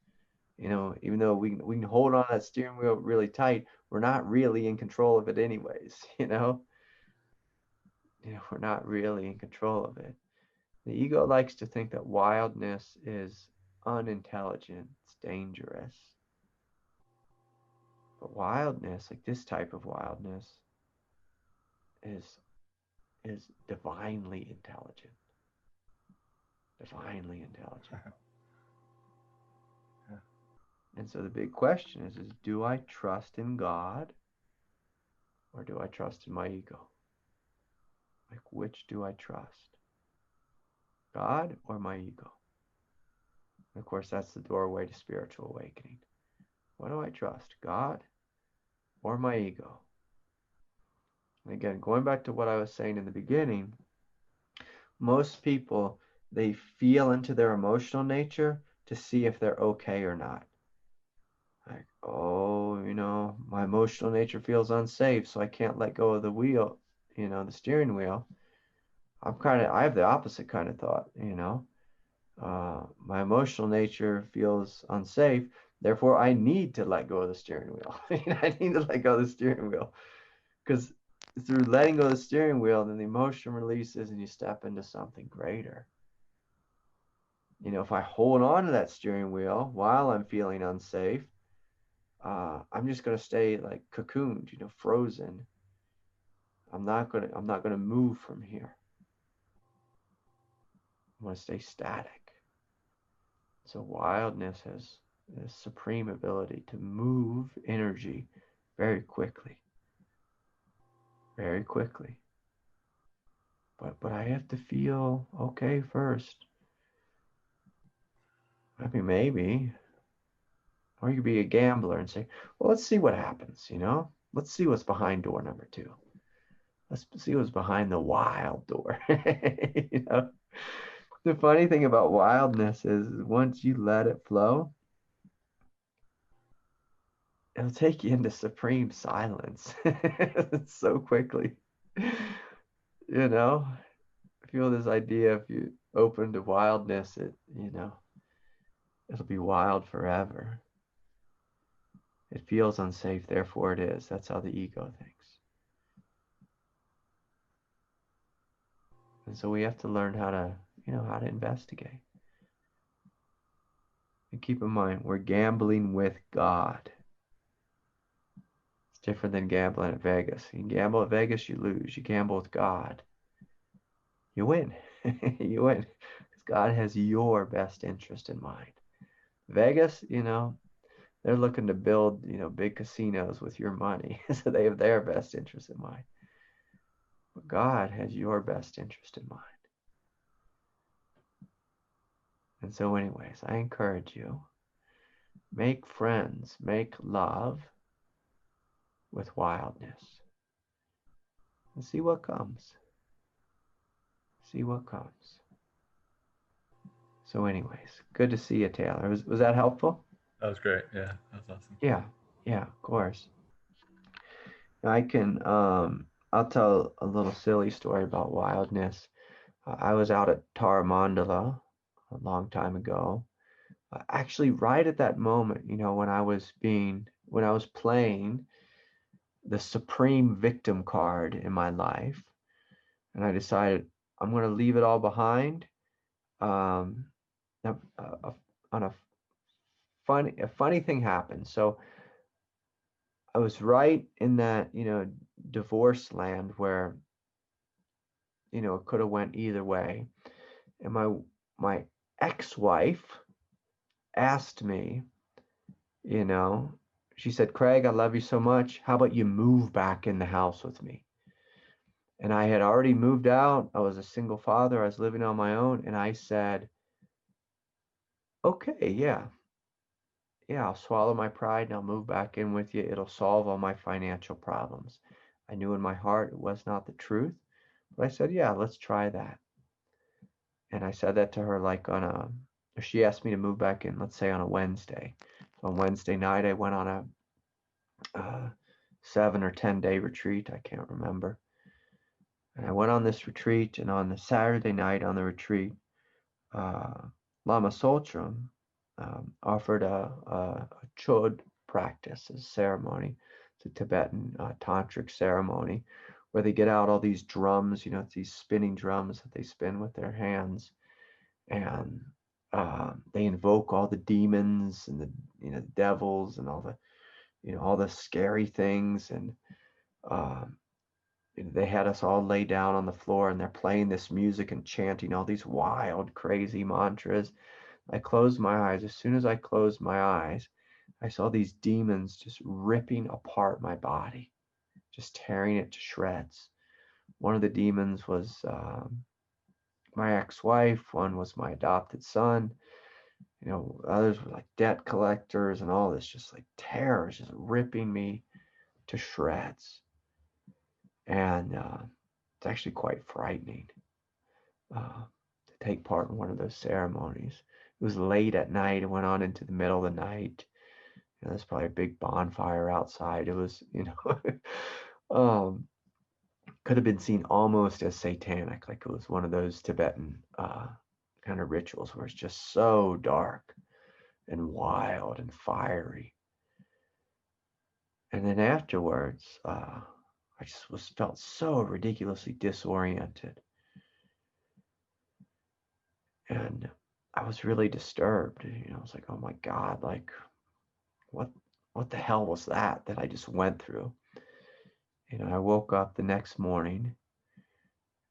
you know, even though we can hold on that steering wheel really tight, we're not really in control of it anyways, you know? You know, we're not really in control of it. The ego likes to think that wildness is unintelligent, it's dangerous. But wildness, like this type of wildness, is is divinely intelligent. Divinely intelligent. Yeah. And so the big question is do I trust in God or do I trust in my ego? Like, which do I trust? God or my ego? And of course, that's the doorway to spiritual awakening. What do I trust? God or my ego? And again, going back to what I was saying in the beginning, most people, they feel into their emotional nature to see if they're okay or not. Like, oh, you know, my emotional nature feels unsafe, so I can't let go of the wheel, you know, the steering wheel. I have the opposite kind of thought, you know. My emotional nature feels unsafe, therefore I need to let go of the steering wheel. I need to let go of the steering wheel because through letting go of the steering wheel, then the emotion releases and you step into something greater. You know, if I hold on to that steering wheel while I'm feeling unsafe, I'm just going to stay like cocooned, you know, frozen. I'm not gonna move from here. I'm going to stay static. So wildness has this supreme ability to move energy very quickly. Very quickly. But I have to feel okay first. I mean, maybe. Or you could be a gambler and say, well, let's see what happens, you know? Let's see what's behind door number 2. Let's see what's behind the wild door. You know? The funny thing about wildness is once you let it flow, it'll take you into supreme silence so quickly. You know, I feel this idea if you open to wildness, you know, it'll be wild forever. It feels unsafe, therefore it is. That's how the ego thinks. And so we have to learn how to, you know, how to investigate. And keep in mind, we're gambling with God. It's different than gambling at Vegas. You gamble at Vegas, you lose. You gamble with God, you win. You win. Because God has your best interest in mind. Vegas, you know, they're looking to build, you know, big casinos with your money. So they have their best interest in mind. But God has your best interest in mind. And so anyways, I encourage you, make friends, make love with wildness and see what comes. See what comes. So anyways, good to see you, Taylor. Was that helpful? That was great. Yeah, that was awesome. Yeah, of course. I can I'll tell a little silly story about wildness. I was out at Taramandala a long time ago. Actually, right at that moment, when I was playing the supreme victim card in my life, and I decided I'm going to leave it all behind. Um, on a funny thing happened. So I was right in that, divorce land where, it could have went either way. And my ex-wife asked me, you know, she said, Craig, I love you so much. How about you move back in the house with me? And I had already moved out. I was a single father. I was living on my own. And I said, okay, yeah, I'll swallow my pride and I'll move back in with you. It'll solve all my financial problems. I knew in my heart it was not the truth, but I said, yeah, let's try that. And I said that to her like she asked me to move back in, let's say on a Wednesday. So on Wednesday night, I went on a 7 or 10 day retreat. I can't remember. And I went on this retreat, and on the Saturday night on the retreat, Lama Tsultrim offered a chod practice, a ceremony. It's a Tibetan tantric ceremony where they get out all these drums, it's these spinning drums that they spin with their hands, and they invoke all the demons and the devils and all the scary things, and um, they had us all lay down on the floor, and they're playing this music and chanting all these wild, crazy mantras. I closed my eyes. As soon as I closed my eyes, I saw these demons just ripping apart my body, just tearing it to shreds. One of the demons was my ex-wife. One was my adopted son. Others were like debt collectors and all this, just like terrors, just ripping me to shreds. And it's actually quite frightening to take part in one of those ceremonies. It was late at night. It went on into the middle of the night. There's probably a big bonfire outside. It was, could have been seen almost as satanic, like it was one of those Tibetan kind of rituals where it's just so dark and wild and fiery. And then afterwards, I just felt so ridiculously disoriented. And I was really disturbed. I was like, oh my God, like what the hell was that I just went through? I woke up the next morning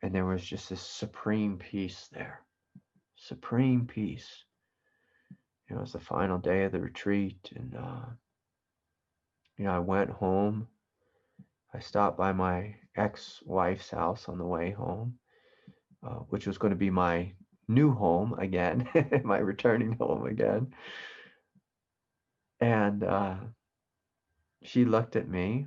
and there was just this supreme peace there. Supreme peace. It was the final day of the retreat, and I went home. I stopped by my ex-wife's house on the way home, which was going to be my new home again, my returning home again. And she looked at me,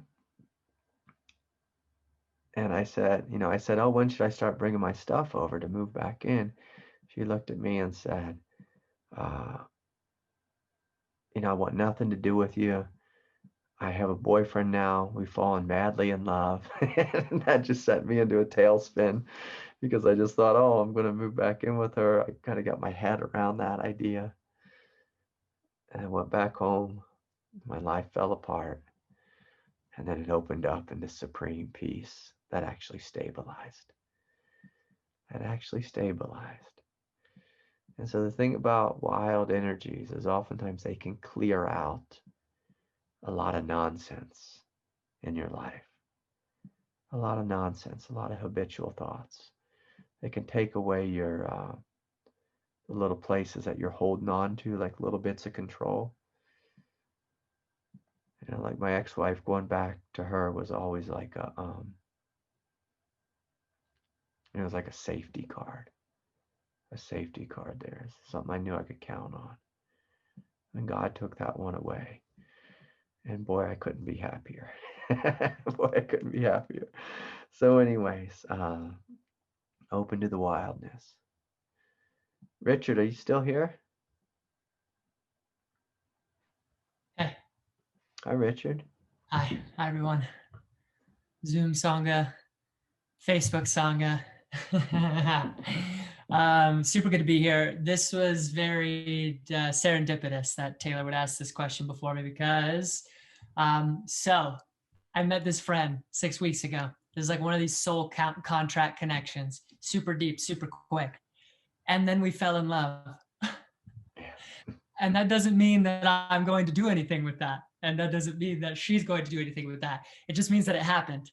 and I said, oh, when should I start bringing my stuff over to move back in? She looked at me and said, I want nothing to do with you. I have a boyfriend now. We've fallen madly in love. And that just sent me into a tailspin because I just thought, oh, I'm going to move back in with her. I kind of got my head around that idea. And I went back home. My life fell apart. And then it opened up into supreme peace that actually stabilized. And so the thing about wild energies is oftentimes they can clear out a lot of nonsense in your life. A lot of nonsense, a lot of habitual thoughts. They can take away your the little places that you're holding on to, like little bits of control. Like my ex-wife, going back to her was always like it was like a safety card. A safety card there. Something I knew I could count on. And God took that one away. And boy, I couldn't be happier. So anyways, open to the wildness. Richard, are you still here? Hey. Hi, Richard. Hi everyone. Zoom Sangha, Facebook Sangha. Super good to be here. This was very serendipitous that Taylor would ask this question before me because so I met this friend 6 weeks ago. This is like one of these soul contract connections, super deep, super quick. And then we fell in love. And that doesn't mean that I'm going to do anything with that. And that doesn't mean that she's going to do anything with that. It just means that it happened.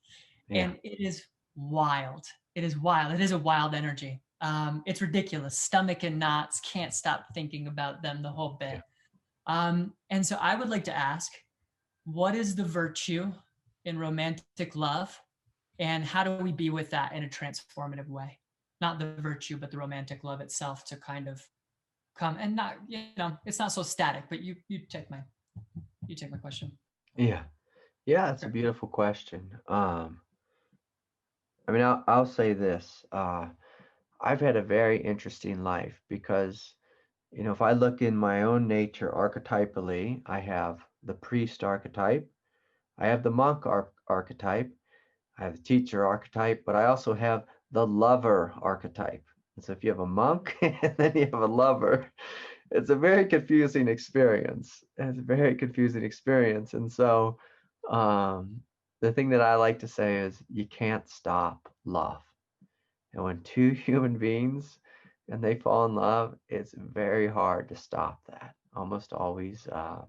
Yeah. And it is wild. It is wild. It is a wild energy. It's ridiculous. Stomach in knots, can't stop thinking about them the whole bit. And so I would like to ask, what is the virtue in romantic love? And how do we be with that in a transformative way? Not the virtue, but the romantic love itself to kind of come and not, it's not so static, but you take my question. Yeah. Yeah, it's a beautiful question. I mean, I'll say this. I've had a very interesting life because, if I look in my own nature archetypally, I have the priest archetype, I have the monk archetype, I have the teacher archetype, but I also have the lover archetype. And so if you have a monk and then you have a lover, it's a very confusing experience. It's a very confusing experience. And so the thing that I like to say is you can't stop love. And when two human beings and they fall in love, it's very hard to stop that. Almost always a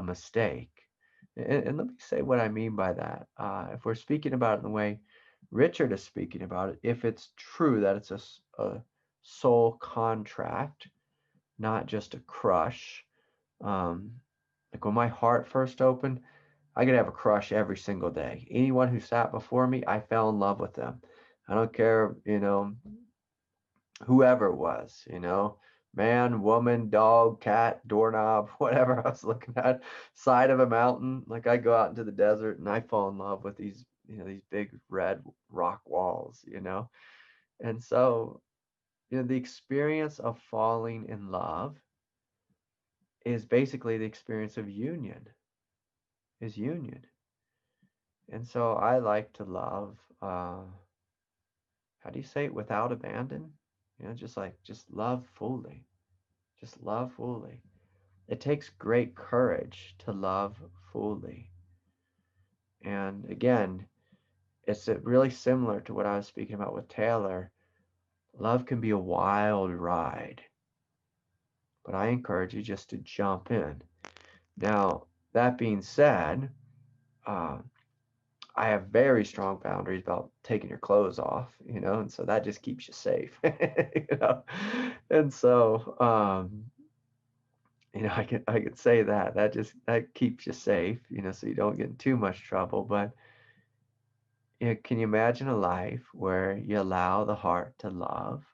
mistake. And let me say what I mean by that. If we're speaking about it in the way Richard is speaking about it, if it's true that it's a soul contract, not just a crush. Like when my heart first opened, I could have a crush every single day. Anyone who sat before me, I fell in love with them. I don't care, whoever it was, man, woman, dog, cat, doorknob, whatever I was looking at, side of a mountain. Like I go out into the desert and I fall in love with these, these big red rock walls, And so, the experience of falling in love is basically the experience of union, is union. And so I like to love, how do you say it, without abandon? Just love fully. Just love fully. It takes great courage to love fully. And again, it's really similar to what I was speaking about with Taylor. Love can be a wild ride, but I encourage you just to jump in. Now, that being said, I have very strong boundaries about taking your clothes off, and so that just keeps you safe, And so, I could say that keeps you safe, so you don't get in too much trouble. But can you imagine a life where you allow the heart to love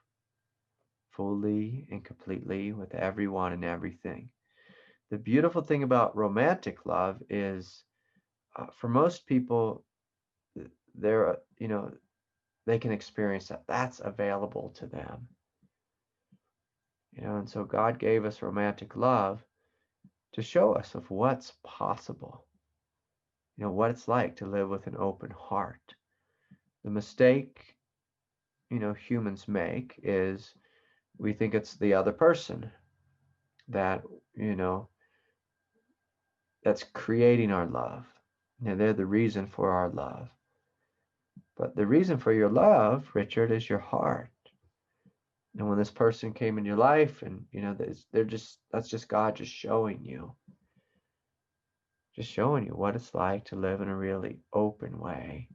fully and completely with everyone and everything? The beautiful thing about romantic love is, for most people, they're, they can experience that. That's available to them. And so God gave us romantic love to show us of what's possible. What it's like to live with an open heart. The mistake, humans make is we think it's the other person that, that's creating our love. They're the reason for our love. But the reason for your love, Richard, is your heart. And when this person came in your life, and that's just God just showing you what it's like to live in a really open way.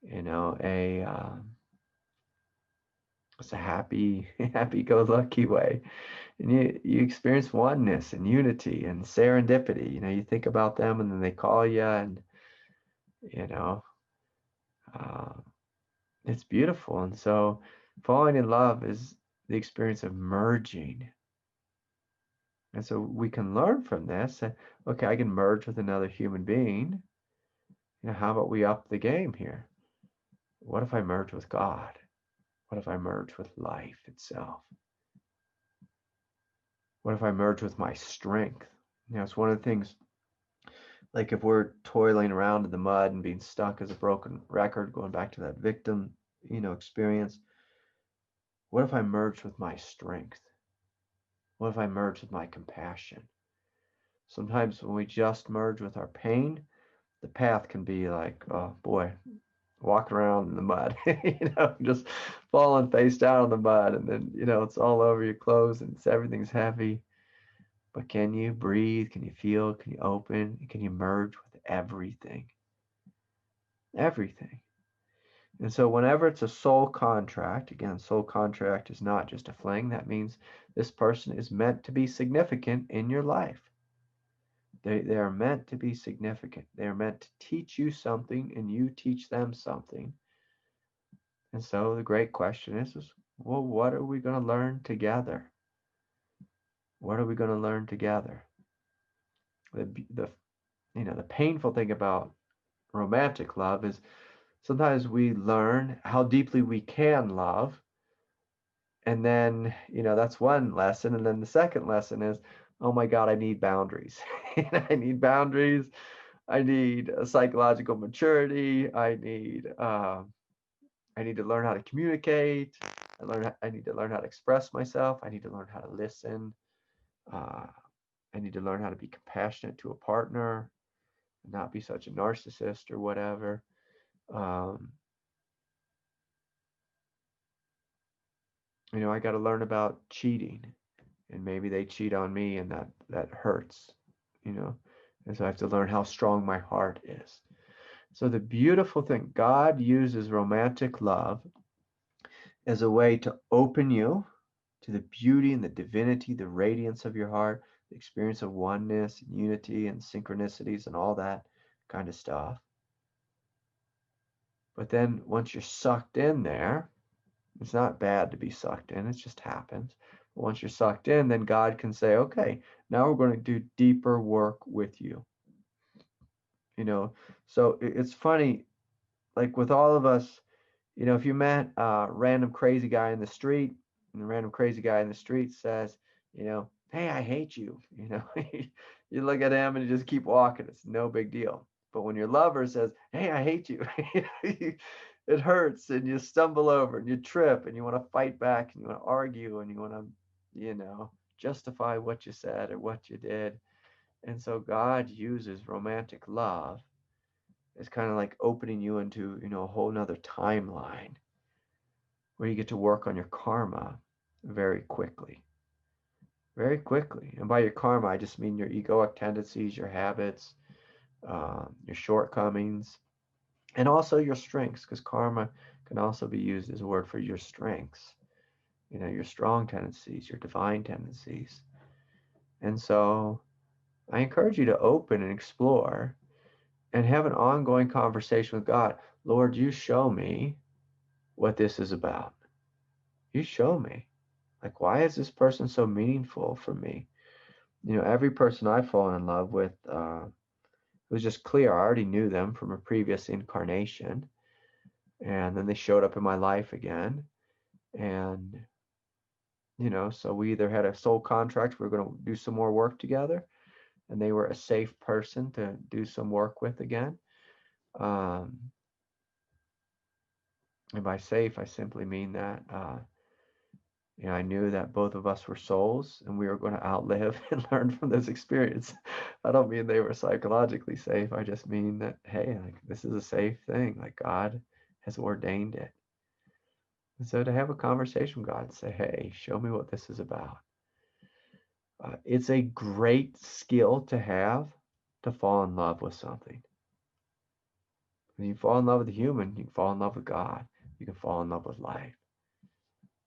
It's a happy-go-lucky way, and you experience oneness and unity and serendipity. You think about them, and then they call you, and it's beautiful. And so, falling in love is the experience of merging. And so we can learn from this. Okay, I can merge with another human being. How about we up the game here? What if I merge with God? What if I merge with life itself? What if I merge with my strength? It's one of the things, like if we're toiling around in the mud and being stuck as a broken record, going back to that victim, experience. What if I merge with my strength? What if I merge with my compassion? Sometimes when we just merge with our pain, the path can be like, oh boy, walking around in the mud, just falling face down in the mud, and then, it's all over your clothes and everything's heavy. But can you breathe? Can you feel? Can you open? Can you merge with everything? Everything. And so whenever it's a soul contract, again, soul contract is not just a fling. That means this person is meant to be significant in your life. They are meant to be significant. They are meant to teach you something and you teach them something. And so the great question is well, what are we going to learn together? What are we going to learn together? The painful thing about romantic love is sometimes we learn how deeply we can love. And then, that's one lesson. And then the second lesson is, oh my God, I need boundaries. I need boundaries. I need a psychological maturity. I need to learn how to communicate. I need to learn how to express myself. I need to learn how to listen. I need to learn how to be compassionate to a partner, and not be such a narcissist or whatever. I got to learn about cheating, and maybe they cheat on me, and that hurts, and so I have to learn how strong my heart is. So the beautiful thing, God uses romantic love as a way to open you to the beauty and the divinity, the radiance of your heart, the experience of oneness and unity and synchronicities and all that kind of stuff. But then once you're sucked in there, it's not bad to be sucked in, it just happens. But once you're sucked in, then God can say, okay, now we're going to do deeper work with you. So it's funny, like with all of us, if you met a random crazy guy in the street, and the random crazy guy in the street says, hey, I hate you, you look at him and you just keep walking. It's no big deal. But when your lover says, hey, I hate you, it hurts, and you stumble over and you trip and you want to fight back and you want to argue and you want to, justify what you said or what you did. And so God uses romantic love as kind of like opening you into, a whole nother timeline where you get to work on your karma very quickly. Very quickly. And by your karma, I just mean your egoic tendencies, your habits, your shortcomings, and also your strengths, because karma can also be used as a word for your strengths, your strong tendencies, your divine tendencies. And so I encourage you to open and explore and have an ongoing conversation with God. Lord, you show me what this is about. You show me. Like, why is this person so meaningful for me? Every person I've fallen in love with, it was just clear. I already knew them from a previous incarnation. And then they showed up in my life again. And, so we either had a soul contract, we were going to do some more work together, and they were a safe person to do some work with again. And by safe, I simply mean that, I knew that both of us were souls and we were going to outlive and learn from this experience. I don't mean they were psychologically safe. I just mean that, hey, like, this is a safe thing. Like, God has ordained it. And so to have a conversation with God and say, hey, show me what this is about. It's a great skill to have, to fall in love with something. When you fall in love with a human, you can fall in love with God. You can fall in love with life.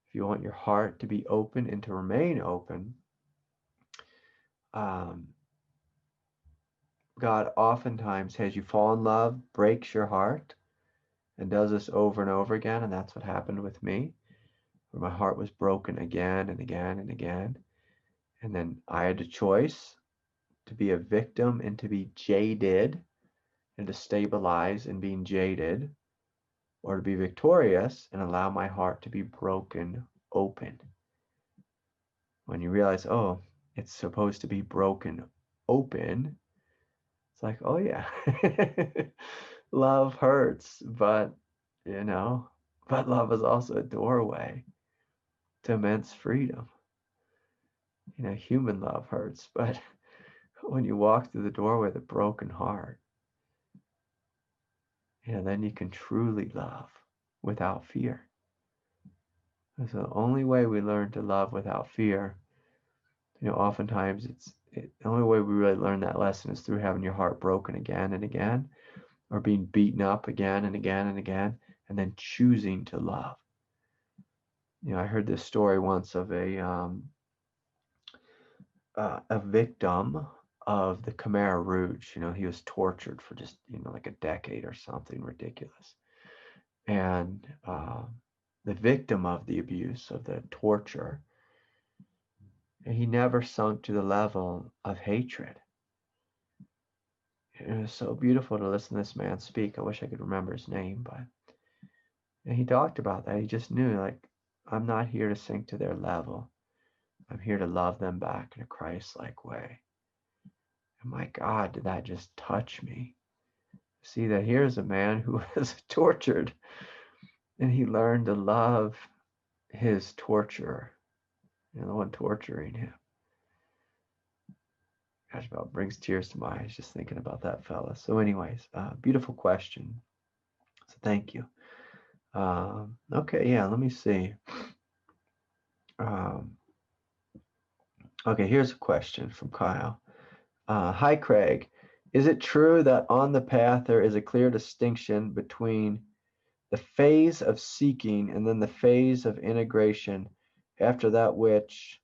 If you want your heart to be open and to remain open, God oftentimes has you fall in love, breaks your heart, and does this over and over again. And that's what happened with me, where my heart was broken again and again and again. And then I had a choice to be a victim and to be jaded and to stabilize in being jaded, or to be victorious and allow my heart to be broken open. When you realize, oh, it's supposed to be broken open, it's like, oh yeah, love hurts, but but love is also a doorway to immense freedom. Human love hurts, but when you walk through the doorway with a broken heart, then you can truly love without fear. And so the only way we learn to love without fear, oftentimes the only way we really learn that lesson is through having your heart broken again and again, or being beaten up again and again and again, and then choosing to love. I heard this story once of a victim of the Khmer Rouge. He was tortured for just like a decade or something ridiculous, and the victim of the abuse, of the torture, he never sunk to the level of hatred. It was so beautiful to listen to this man speak. I wish I could remember his name, but he talked about that. He just knew, like, I'm not here to sink to their level. I'm here to love them back in a Christ-like way. And my God, did that just touch me? See that here's a man who was tortured, and he learned to love his torturer, the one torturing him. Gosh, about brings tears to my eyes just thinking about that fella. So anyways, beautiful question. So thank you. Okay, yeah, let me see. Okay, here's a question from Kyle. Hi, Craig. Is it true that on the path there is a clear distinction between the phase of seeking and then the phase of integration, after that which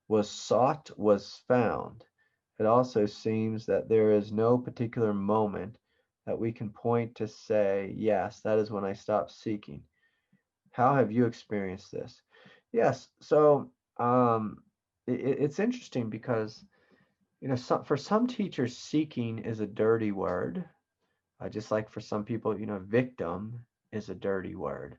was sought was found? It also seems that there is no particular moment that we can point to say, yes, that is when I stopped seeking. How have you experienced this? Yes, so it's interesting because for some teachers, seeking is a dirty word. Just like for some people, victim is a dirty word.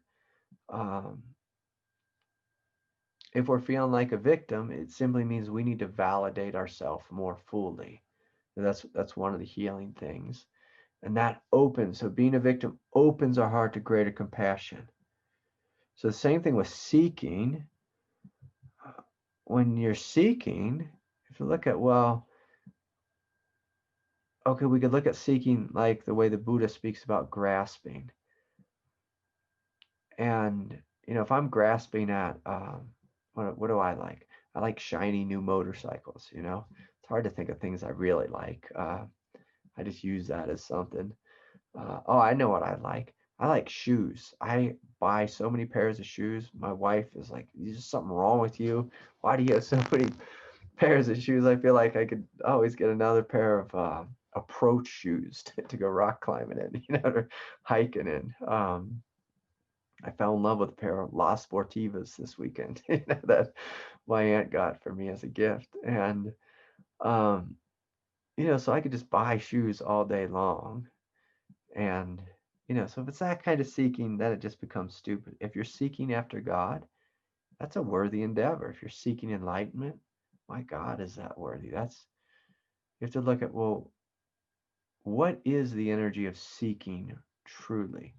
If we're feeling like a victim, it simply means we need to validate ourselves more fully. That's one of the healing things. And that opens, so being a victim opens our heart to greater compassion. So the same thing with seeking. When you're seeking, if you look at, okay, we could look at seeking like the way the Buddha speaks about grasping. And, if I'm grasping at, what do I like? I like shiny new motorcycles, It's hard to think of things I really like. I just use that as something. I know what I like. I like shoes. I buy so many pairs of shoes. My wife is like, "Is there something wrong with you? Why do you have so many pairs of shoes?" I feel like I could always get another pair of approach shoes to go rock climbing in, or hiking in. I fell in love with a pair of La Sportivas this weekend, that my aunt got for me as a gift. And, so I could just buy shoes all day long. And, so if it's that kind of seeking, then it just becomes stupid. If you're seeking after God, that's a worthy endeavor. If you're seeking enlightenment, my God, is that worthy? You have to look at, what is the energy of seeking truly?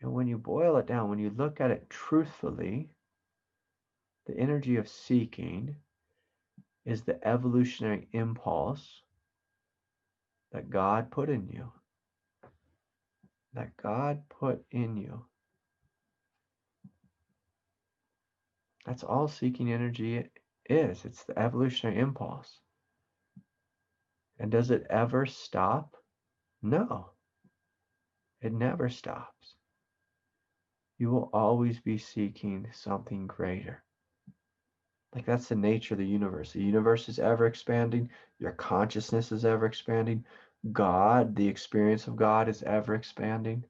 And when you boil it down, when you look at it truthfully, the energy of seeking is the evolutionary impulse that God put in you. That God put in you. That's all seeking energy is. It's the evolutionary impulse. And does it ever stop? No. It never stops. You will always be seeking something greater. Like, that's the nature of the universe. The universe is ever expanding. Your consciousness is ever expanding. God, the experience of God, is ever expanding.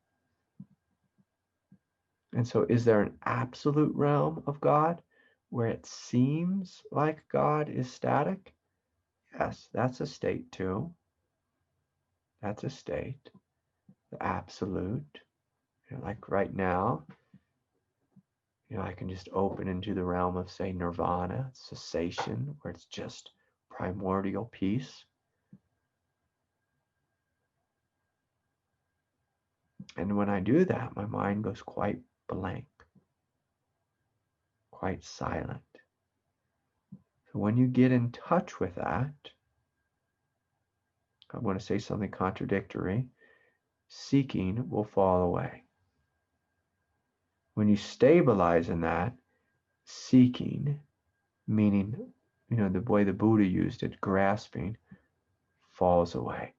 And so is there an absolute realm of God where it seems like God is static? Yes, that's a state too. That's a state. the absolute. Like right now, I can just open into the realm of, say, nirvana, cessation, where it's just primordial peace. And when I do that, my mind goes quite blank, quite silent. So when you get in touch with that, I'm going to say something contradictory. Seeking will fall away. When you stabilize in that, seeking, meaning, the way the Buddha used it, grasping, falls away.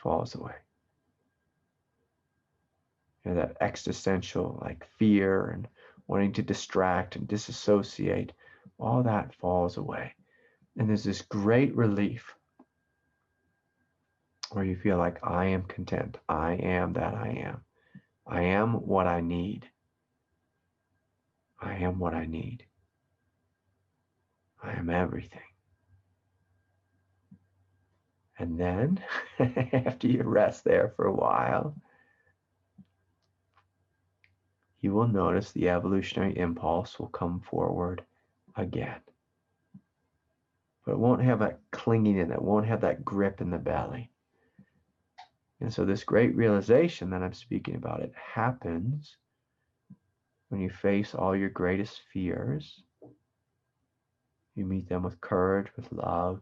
Falls away. That existential, like, fear and wanting to distract and disassociate, all that falls away. And there's this great relief where you feel like, I am content. I am that I am. I am what I need. I am what I need. I am everything. And then, after you rest there for a while, you will notice the evolutionary impulse will come forward again. But it won't have that clinging in it. It won't have that grip in the belly. And so this great realization that I'm speaking about, it happens when you face all your greatest fears. You meet them with courage, with love,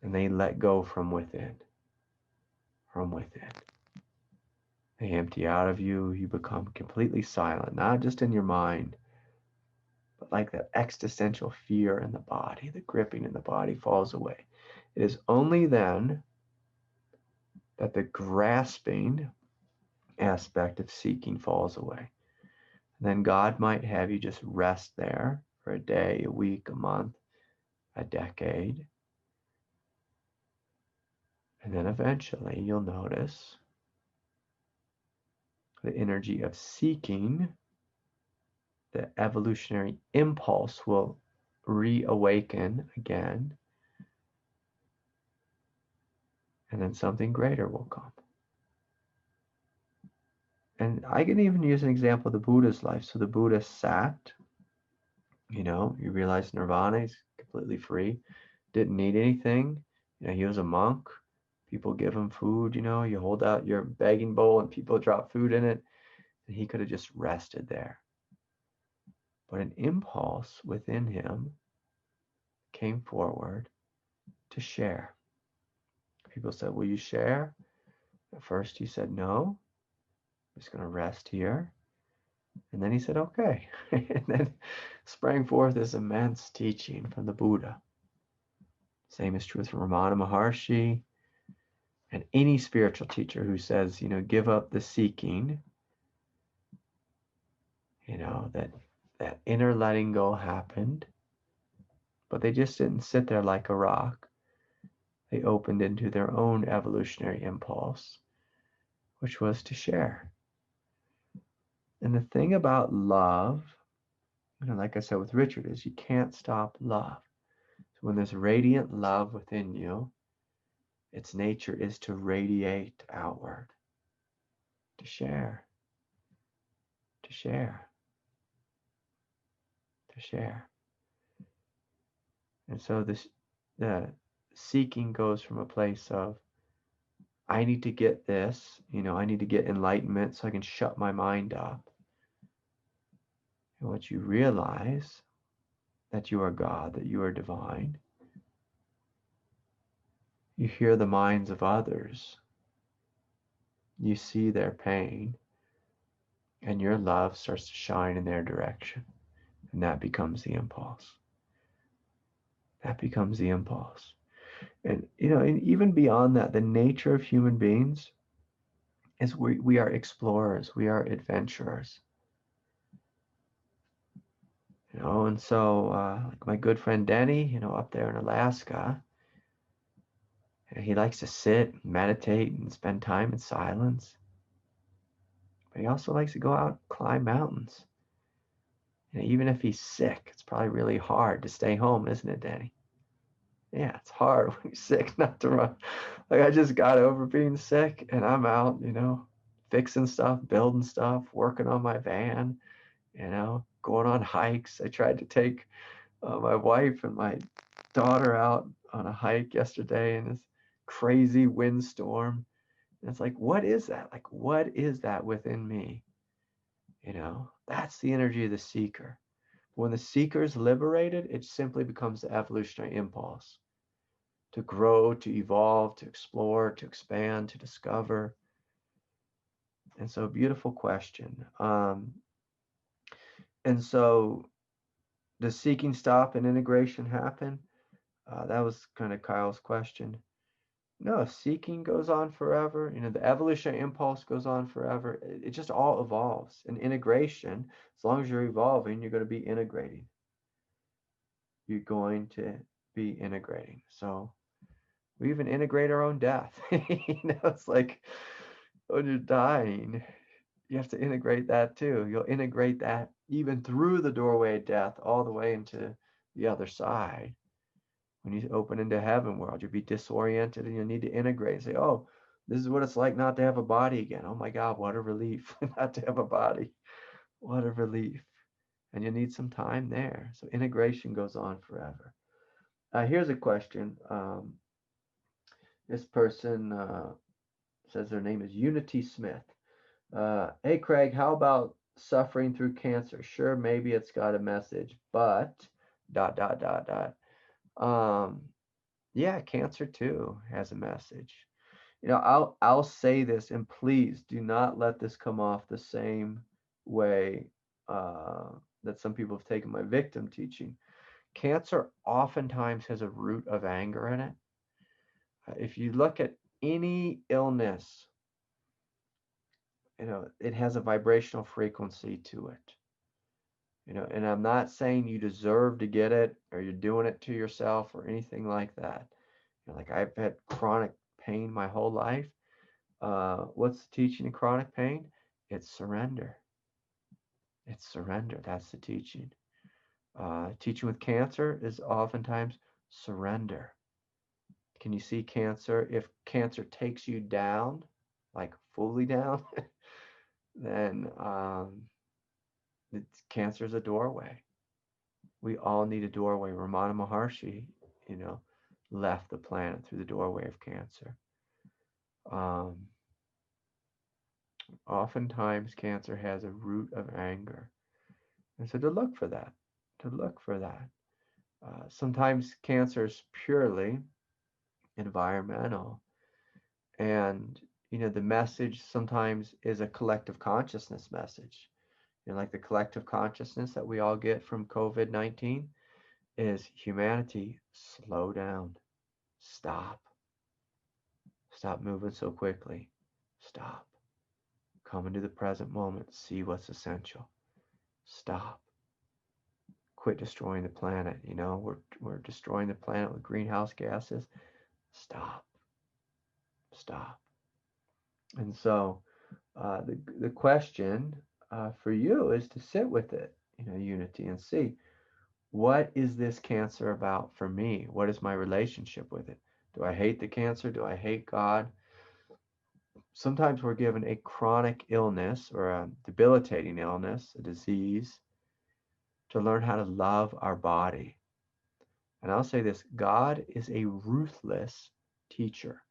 and they let go from within. From within. They empty out of you. You become completely silent, not just in your mind, but like that existential fear in the body, the gripping in the body falls away. It is only then that the grasping aspect of seeking falls away. And then God might have you just rest there for a day, a week, a month, a decade. And then eventually you'll notice the energy of seeking, the evolutionary impulse will reawaken again. And then something greater will come. And I can even use an example of the Buddha's life. So the Buddha sat, you realize nirvana, he's completely free, didn't need anything. He was a monk. People give him food, you hold out your begging bowl and people drop food in it. And he could have just rested there. But an impulse within him came forward to share. People said, will you share? At first he said, no, I'm just going to rest here. And then he said, okay. And then sprang forth this immense teaching from the Buddha. Same is true with Ramana Maharshi and any spiritual teacher who says, give up the seeking, that inner letting go happened, but they just didn't sit there like a rock. They opened into their own evolutionary impulse, which was to share. And the thing about love, like I said with Richard, is you can't stop love. So when there's radiant love within you, its nature is to radiate outward, to share, to share, to share. And so the seeking goes from a place of, I need to get this, I need to get enlightenment so I can shut my mind up. And once you realize that you are God, that you are divine, you hear the minds of others, you see their pain, and your love starts to shine in their direction. And that becomes the impulse. That becomes the impulse. And, and even beyond that, the nature of human beings is we are explorers, we are adventurers. And so like my good friend Denny, up there in Alaska, he likes to sit, meditate, and spend time in silence. But he also likes to go out and climb mountains. Even if he's sick, it's probably really hard to stay home, isn't it, Denny? Yeah, it's hard when you're sick not to run. Like I just got over being sick and I'm out, fixing stuff, building stuff, working on my van, going on hikes. I tried to take my wife and my daughter out on a hike yesterday in this crazy windstorm. And it's like, what is that? Like, what is that within me? That's the energy of the seeker. When the seeker is liberated, it simply becomes the evolutionary impulse to grow, to evolve, to explore, to expand, to discover. And so, beautiful question. And so, does seeking stop and integration happen? That was kind of Kyle's question. No, seeking goes on forever. The evolutionary impulse goes on forever. It just all evolves. And integration, as long as you're evolving, you're going to be integrating. You're going to be integrating. So we even integrate our own death. It's like when you're dying, you have to integrate that too. You'll integrate that even through the doorway of death all the way into the other side. When you open into heaven world, you'll be disoriented and you'll need to integrate and say, oh, this is what it's like not to have a body again. Oh my God, what a relief not to have a body. What a relief. And you need some time there. So integration goes on forever. Here's a question. This person says their name is Unity Smith. Hey, Craig, how about suffering through cancer? Sure, maybe it's got a message, but ... Yeah, cancer too has a message. I'll say this, and please do not let this come off the same way that some people have taken my victim teaching. Cancer oftentimes has a root of anger in it. If you look at any illness, it has a vibrational frequency to it. And I'm not saying you deserve to get it or you're doing it to yourself or anything like that. Like I've had chronic pain my whole life. What's the teaching of chronic pain? It's surrender. It's surrender. That's the teaching. Teaching with cancer is oftentimes surrender. Can you see cancer? If cancer takes you down, like fully down, then cancer is a doorway. We all need a doorway. Ramana Maharshi, left the planet through the doorway of cancer. Oftentimes cancer has a root of anger. And so to look for that. Sometimes cancer is purely environmental. And, the message sometimes is a collective consciousness message. Like the collective consciousness that we all get from COVID-19 is humanity, slow down, stop moving so quickly, stop, come into the present moment, see what's essential, stop, quit destroying the planet. We're destroying the planet with greenhouse gases. Stop. And so the question for you is to sit with it, Unity, and see, what is this cancer about for me? What is my relationship with it? Do I hate the cancer? Do I hate God? Sometimes we're given a chronic illness or a debilitating illness, a disease, to learn how to love our body. And I'll say this, God is a ruthless teacher.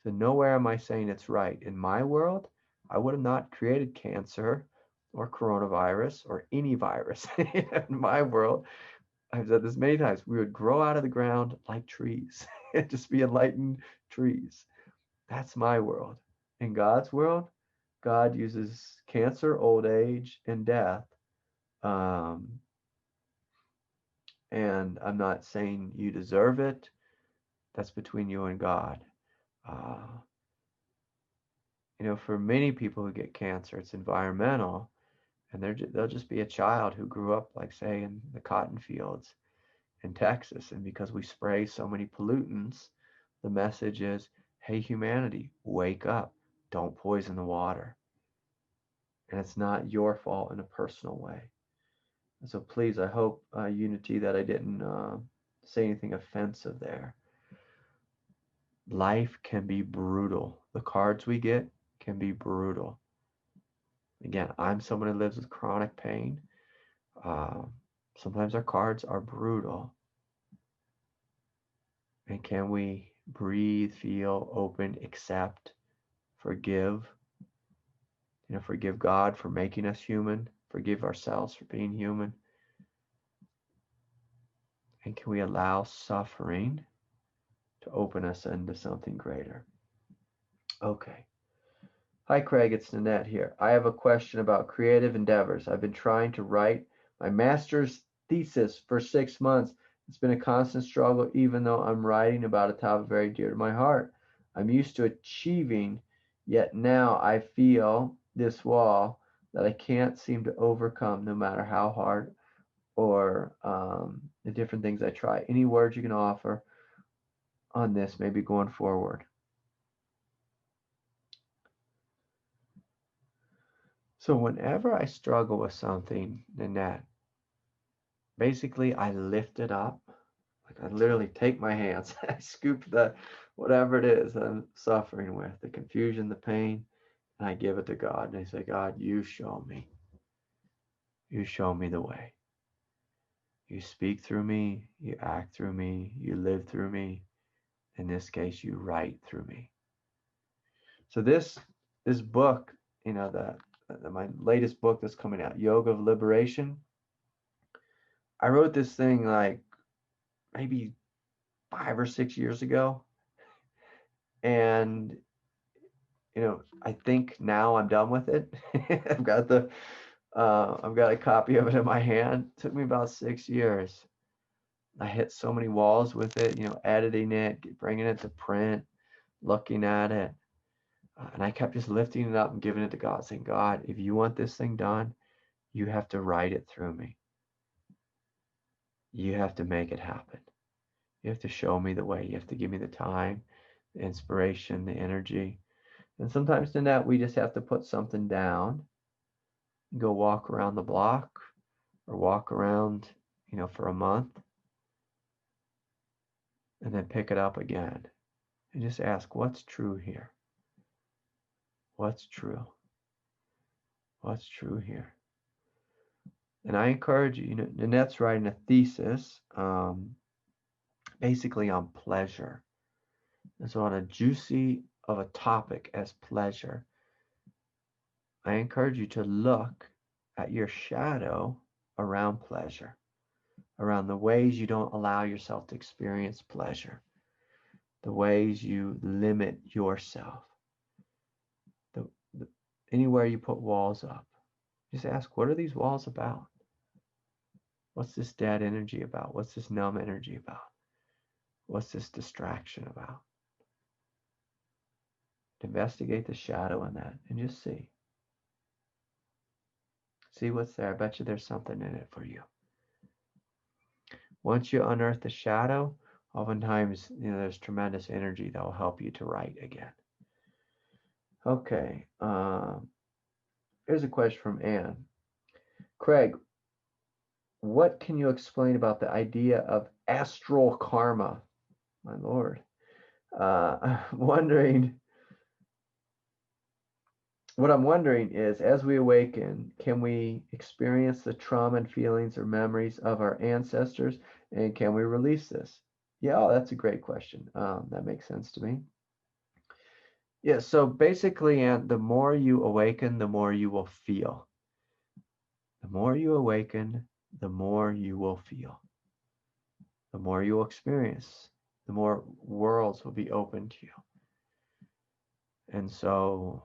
So nowhere am I saying it's right. In my world, I would have not created cancer or coronavirus or any virus. In my world, I've said this many times, we would grow out of the ground like trees, just be enlightened trees. That's my world. In God's world, God uses cancer, old age, and death. And I'm not saying you deserve it. That's between you and God. For many people who get cancer, it's environmental, and they'll just be a child who grew up, like say, in the cotton fields in Texas, and because we spray so many pollutants, the message is, hey, humanity, wake up, don't poison the water. And it's not your fault in a personal way. And so please, I hope, Unity, that I didn't say anything offensive there. Life can be brutal. The cards we get can be brutal. Again, I'm someone who lives with chronic pain. Sometimes our cards are brutal. And can we breathe, feel, open, accept, forgive? Forgive God for making us human, forgive ourselves for being human. And can we allow suffering to open us into something greater? Okay. Hi, Craig. It's Nanette here. I have a question about creative endeavors. I've been trying to write my master's thesis for 6 months. It's been a constant struggle, even though I'm writing about a topic very dear to my heart. I'm used to achieving, yet now I feel this wall that I can't seem to overcome, no matter how hard or the different things I try. Any words you can offer on this, maybe going forward? So whenever I struggle with something, Nanette, basically I lift it up. Like I literally take my hands, I scoop the whatever it is I'm suffering with, the confusion, the pain, and I give it to God. And I say, God, you show me. You show me the way. You speak through me, you act through me, you live through me. In this case, you write through me. So this book, my latest book that's coming out, Yoga of Liberation, I wrote this thing like maybe 5 or 6 years ago. And, I think now I'm done with it. I've got a copy of it in my hand. It took me about 6 years. I hit so many walls with it, editing it, bringing it to print, looking at it. And I kept just lifting it up and giving it to God, saying, God, if you want this thing done, you have to write it through me. You have to make it happen. You have to show me the way. You have to give me the time, the inspiration, the energy. And sometimes in that, we just have to put something down, go walk around the block or walk around, for a month, and then pick it up again and just ask, what's true here? What's true? What's true here? And I encourage you, Nanette's writing a thesis basically on pleasure. And so on a juicy of a topic as pleasure, I encourage you to look at your shadow around pleasure, around the ways you don't allow yourself to experience pleasure, the ways you limit yourself, anywhere you put walls up. Just ask, what are these walls about? What's this dead energy about? What's this numb energy about? What's this distraction about? Investigate the shadow in that and just see. See what's there. I bet you there's something in it for you. Once you unearth the shadow, oftentimes, there's tremendous energy that will help you to write again. Okay. Here's a question from Anne. Craig, what can you explain about the idea of astral karma? My Lord. What I'm wondering is, as we awaken, can we experience the trauma and feelings or memories of our ancestors, and can we release this? Yeah, that's a great question. That makes sense to me. Yeah, so basically, Anne, the more you awaken, the more you will feel. The more you awaken, the more you will feel. The more you will experience, the more worlds will be open to you. And so,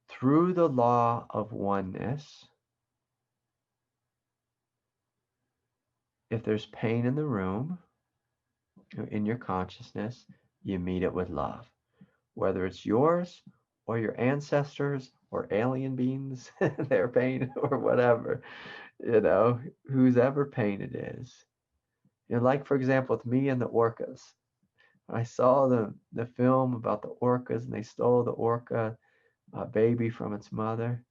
through the law of oneness, if there's pain in the room, in your consciousness, you meet it with love. Whether it's yours or your ancestors or alien beings, their pain or whatever, whose ever pain it is. Like, for example, with me and the orcas. I saw the film about the orcas and they stole the orca baby from its mother.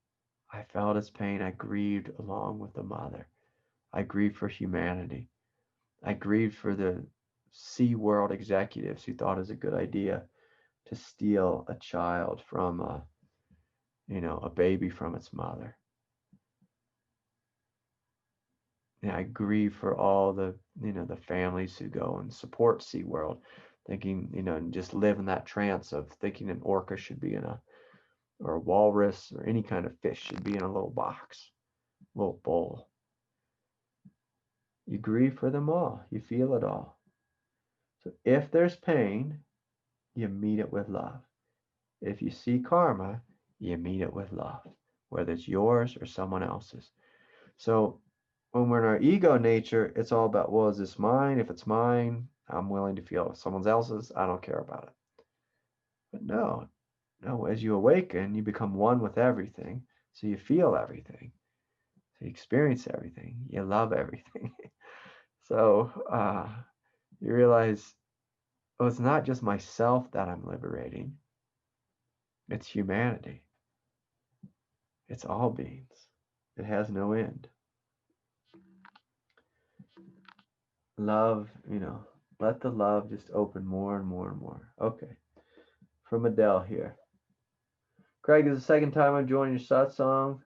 I felt its pain. I grieved along with the mother. I grieved for humanity. I grieved for the Sea World executives who thought it was a good idea to steal a child from a baby from its mother. And I grieve for all the the families who go and support SeaWorld, thinking, and just live in that trance of thinking an orca should be or a walrus or any kind of fish should be in a little box, little bowl. You grieve for them all. You feel it all. So if there's pain, you meet it with love. If you see karma, you meet it with love, whether it's yours or someone else's. So when we're in our ego nature, it's all about, well, is this mine? If it's mine, I'm willing to feel it. If someone else's, I don't care about it. But no, as you awaken, you become one with everything. So you feel everything. So you experience everything. You love everything. So you realize, oh, it's not just myself that I'm liberating. It's humanity. It's all beings. It has no end. Love, let the love just open more and more and more. Okay. From Adele here. Craig, this is the second time I'm joining your satsang.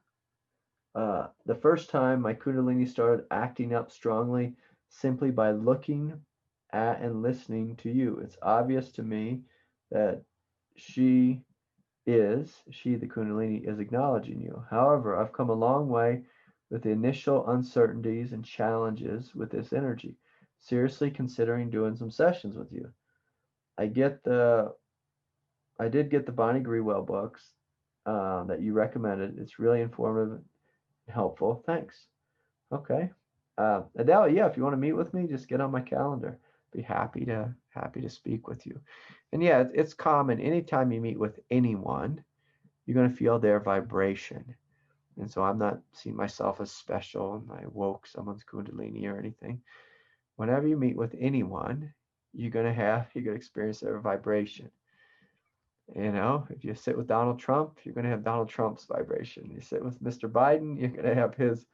The first time my kundalini started acting up strongly simply by looking at and listening to you. It's obvious to me that she, the kundalini, is acknowledging you. However, I've come a long way with the initial uncertainties and challenges with this energy. Seriously considering doing some sessions with you. I did get the Bonnie Greenwell books that you recommended. It's really informative and helpful. Thanks. Okay. Adele, yeah, if you want to meet with me, just get on my calendar. Be happy to speak with you. And yeah, it's common. Anytime you meet with anyone, you're going to feel their vibration. And so I'm not seeing myself as special and I woke someone's kundalini or anything. Whenever you meet with anyone, you're going to experience their vibration. If you sit with Donald Trump, you're going to have Donald Trump's vibration. You sit with Mr. Biden, you're going to have his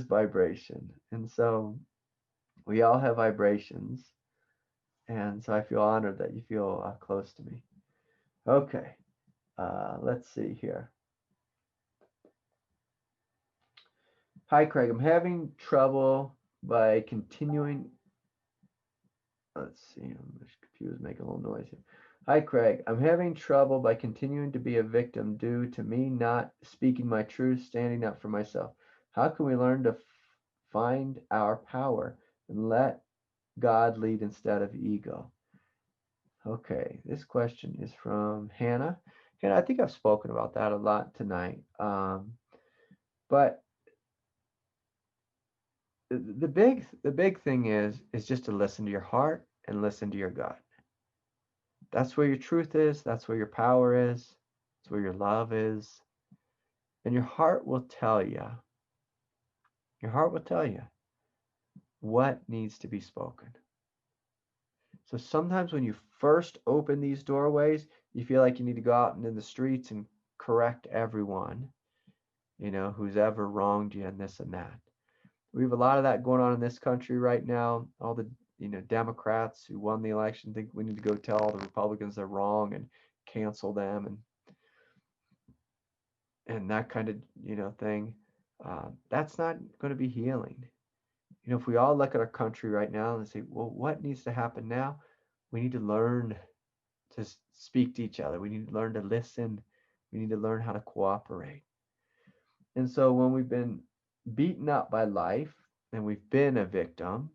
vibration. And so we all have vibrations. And so I feel honored that you feel close to me. Okay. Let's see here. Hi, Craig. I'm having trouble by continuing. Let's see. I'm just confused, making a little noise here. Hi, Craig. I'm having trouble by continuing to be a victim due to me not speaking my truth, standing up for myself. How can we learn to find our power and let God lead instead of ego? Okay, this question is from Hannah. Hannah, I think I've spoken about that a lot tonight. But the big thing is just to listen to your heart and listen to your gut. That's where your truth is. That's where your power is. That's where your love is. And your heart will tell you. Your heart will tell you what needs to be spoken. So sometimes when you first open these doorways, you feel like you need to go out and in the streets and correct everyone, who's ever wronged you and this and that. We have a lot of that going on in this country right now. All the Democrats who won the election think we need to go tell all the Republicans they're wrong and cancel them and that kind of thing. That's not going to be healing. If we all look at our country right now and say, well, what needs to happen now? We need to learn to speak to each other. We need to learn to listen. We need to learn how to cooperate. And so when we've been beaten up by life and we've been a victim,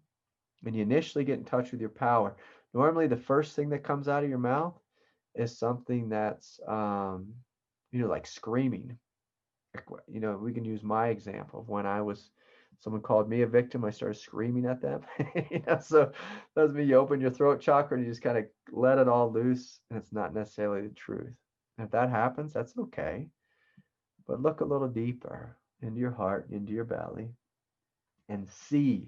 and you initially get in touch with your power, normally the first thing that comes out of your mouth is something that's, like screaming. We can use my example of when someone called me a victim, I started screaming at them. So that's me. You open your throat chakra and you just kind of let it all loose, and it's not necessarily the truth. And if that happens, that's okay. But look a little deeper into your heart, into your belly, and see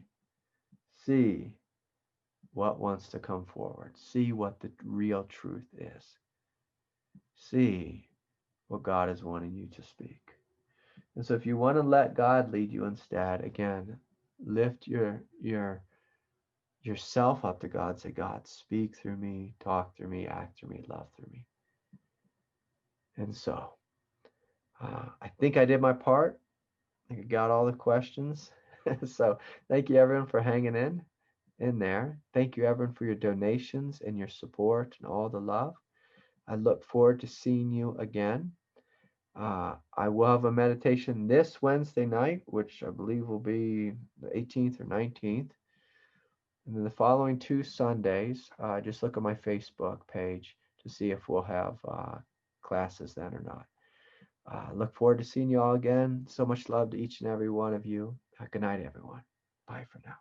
what wants to come forward. See what the real truth is. See what God is wanting you to speak. And so if you want to let God lead you instead, again, lift your yourself up to God. Say, God, speak through me, talk through me, act through me, love through me. And so I think I did my part. I think I got all the questions. So thank you, everyone, for hanging in there. Thank you, everyone, for your donations and your support and all the love. I look forward to seeing you again. I will have a meditation this Wednesday night, which I believe will be the 18th or 19th. And then the following 2 Sundays, just look at my Facebook page to see if we'll have classes then or not. Look forward to seeing you all again. So much love to each and every one of you. Good night, everyone. Bye for now.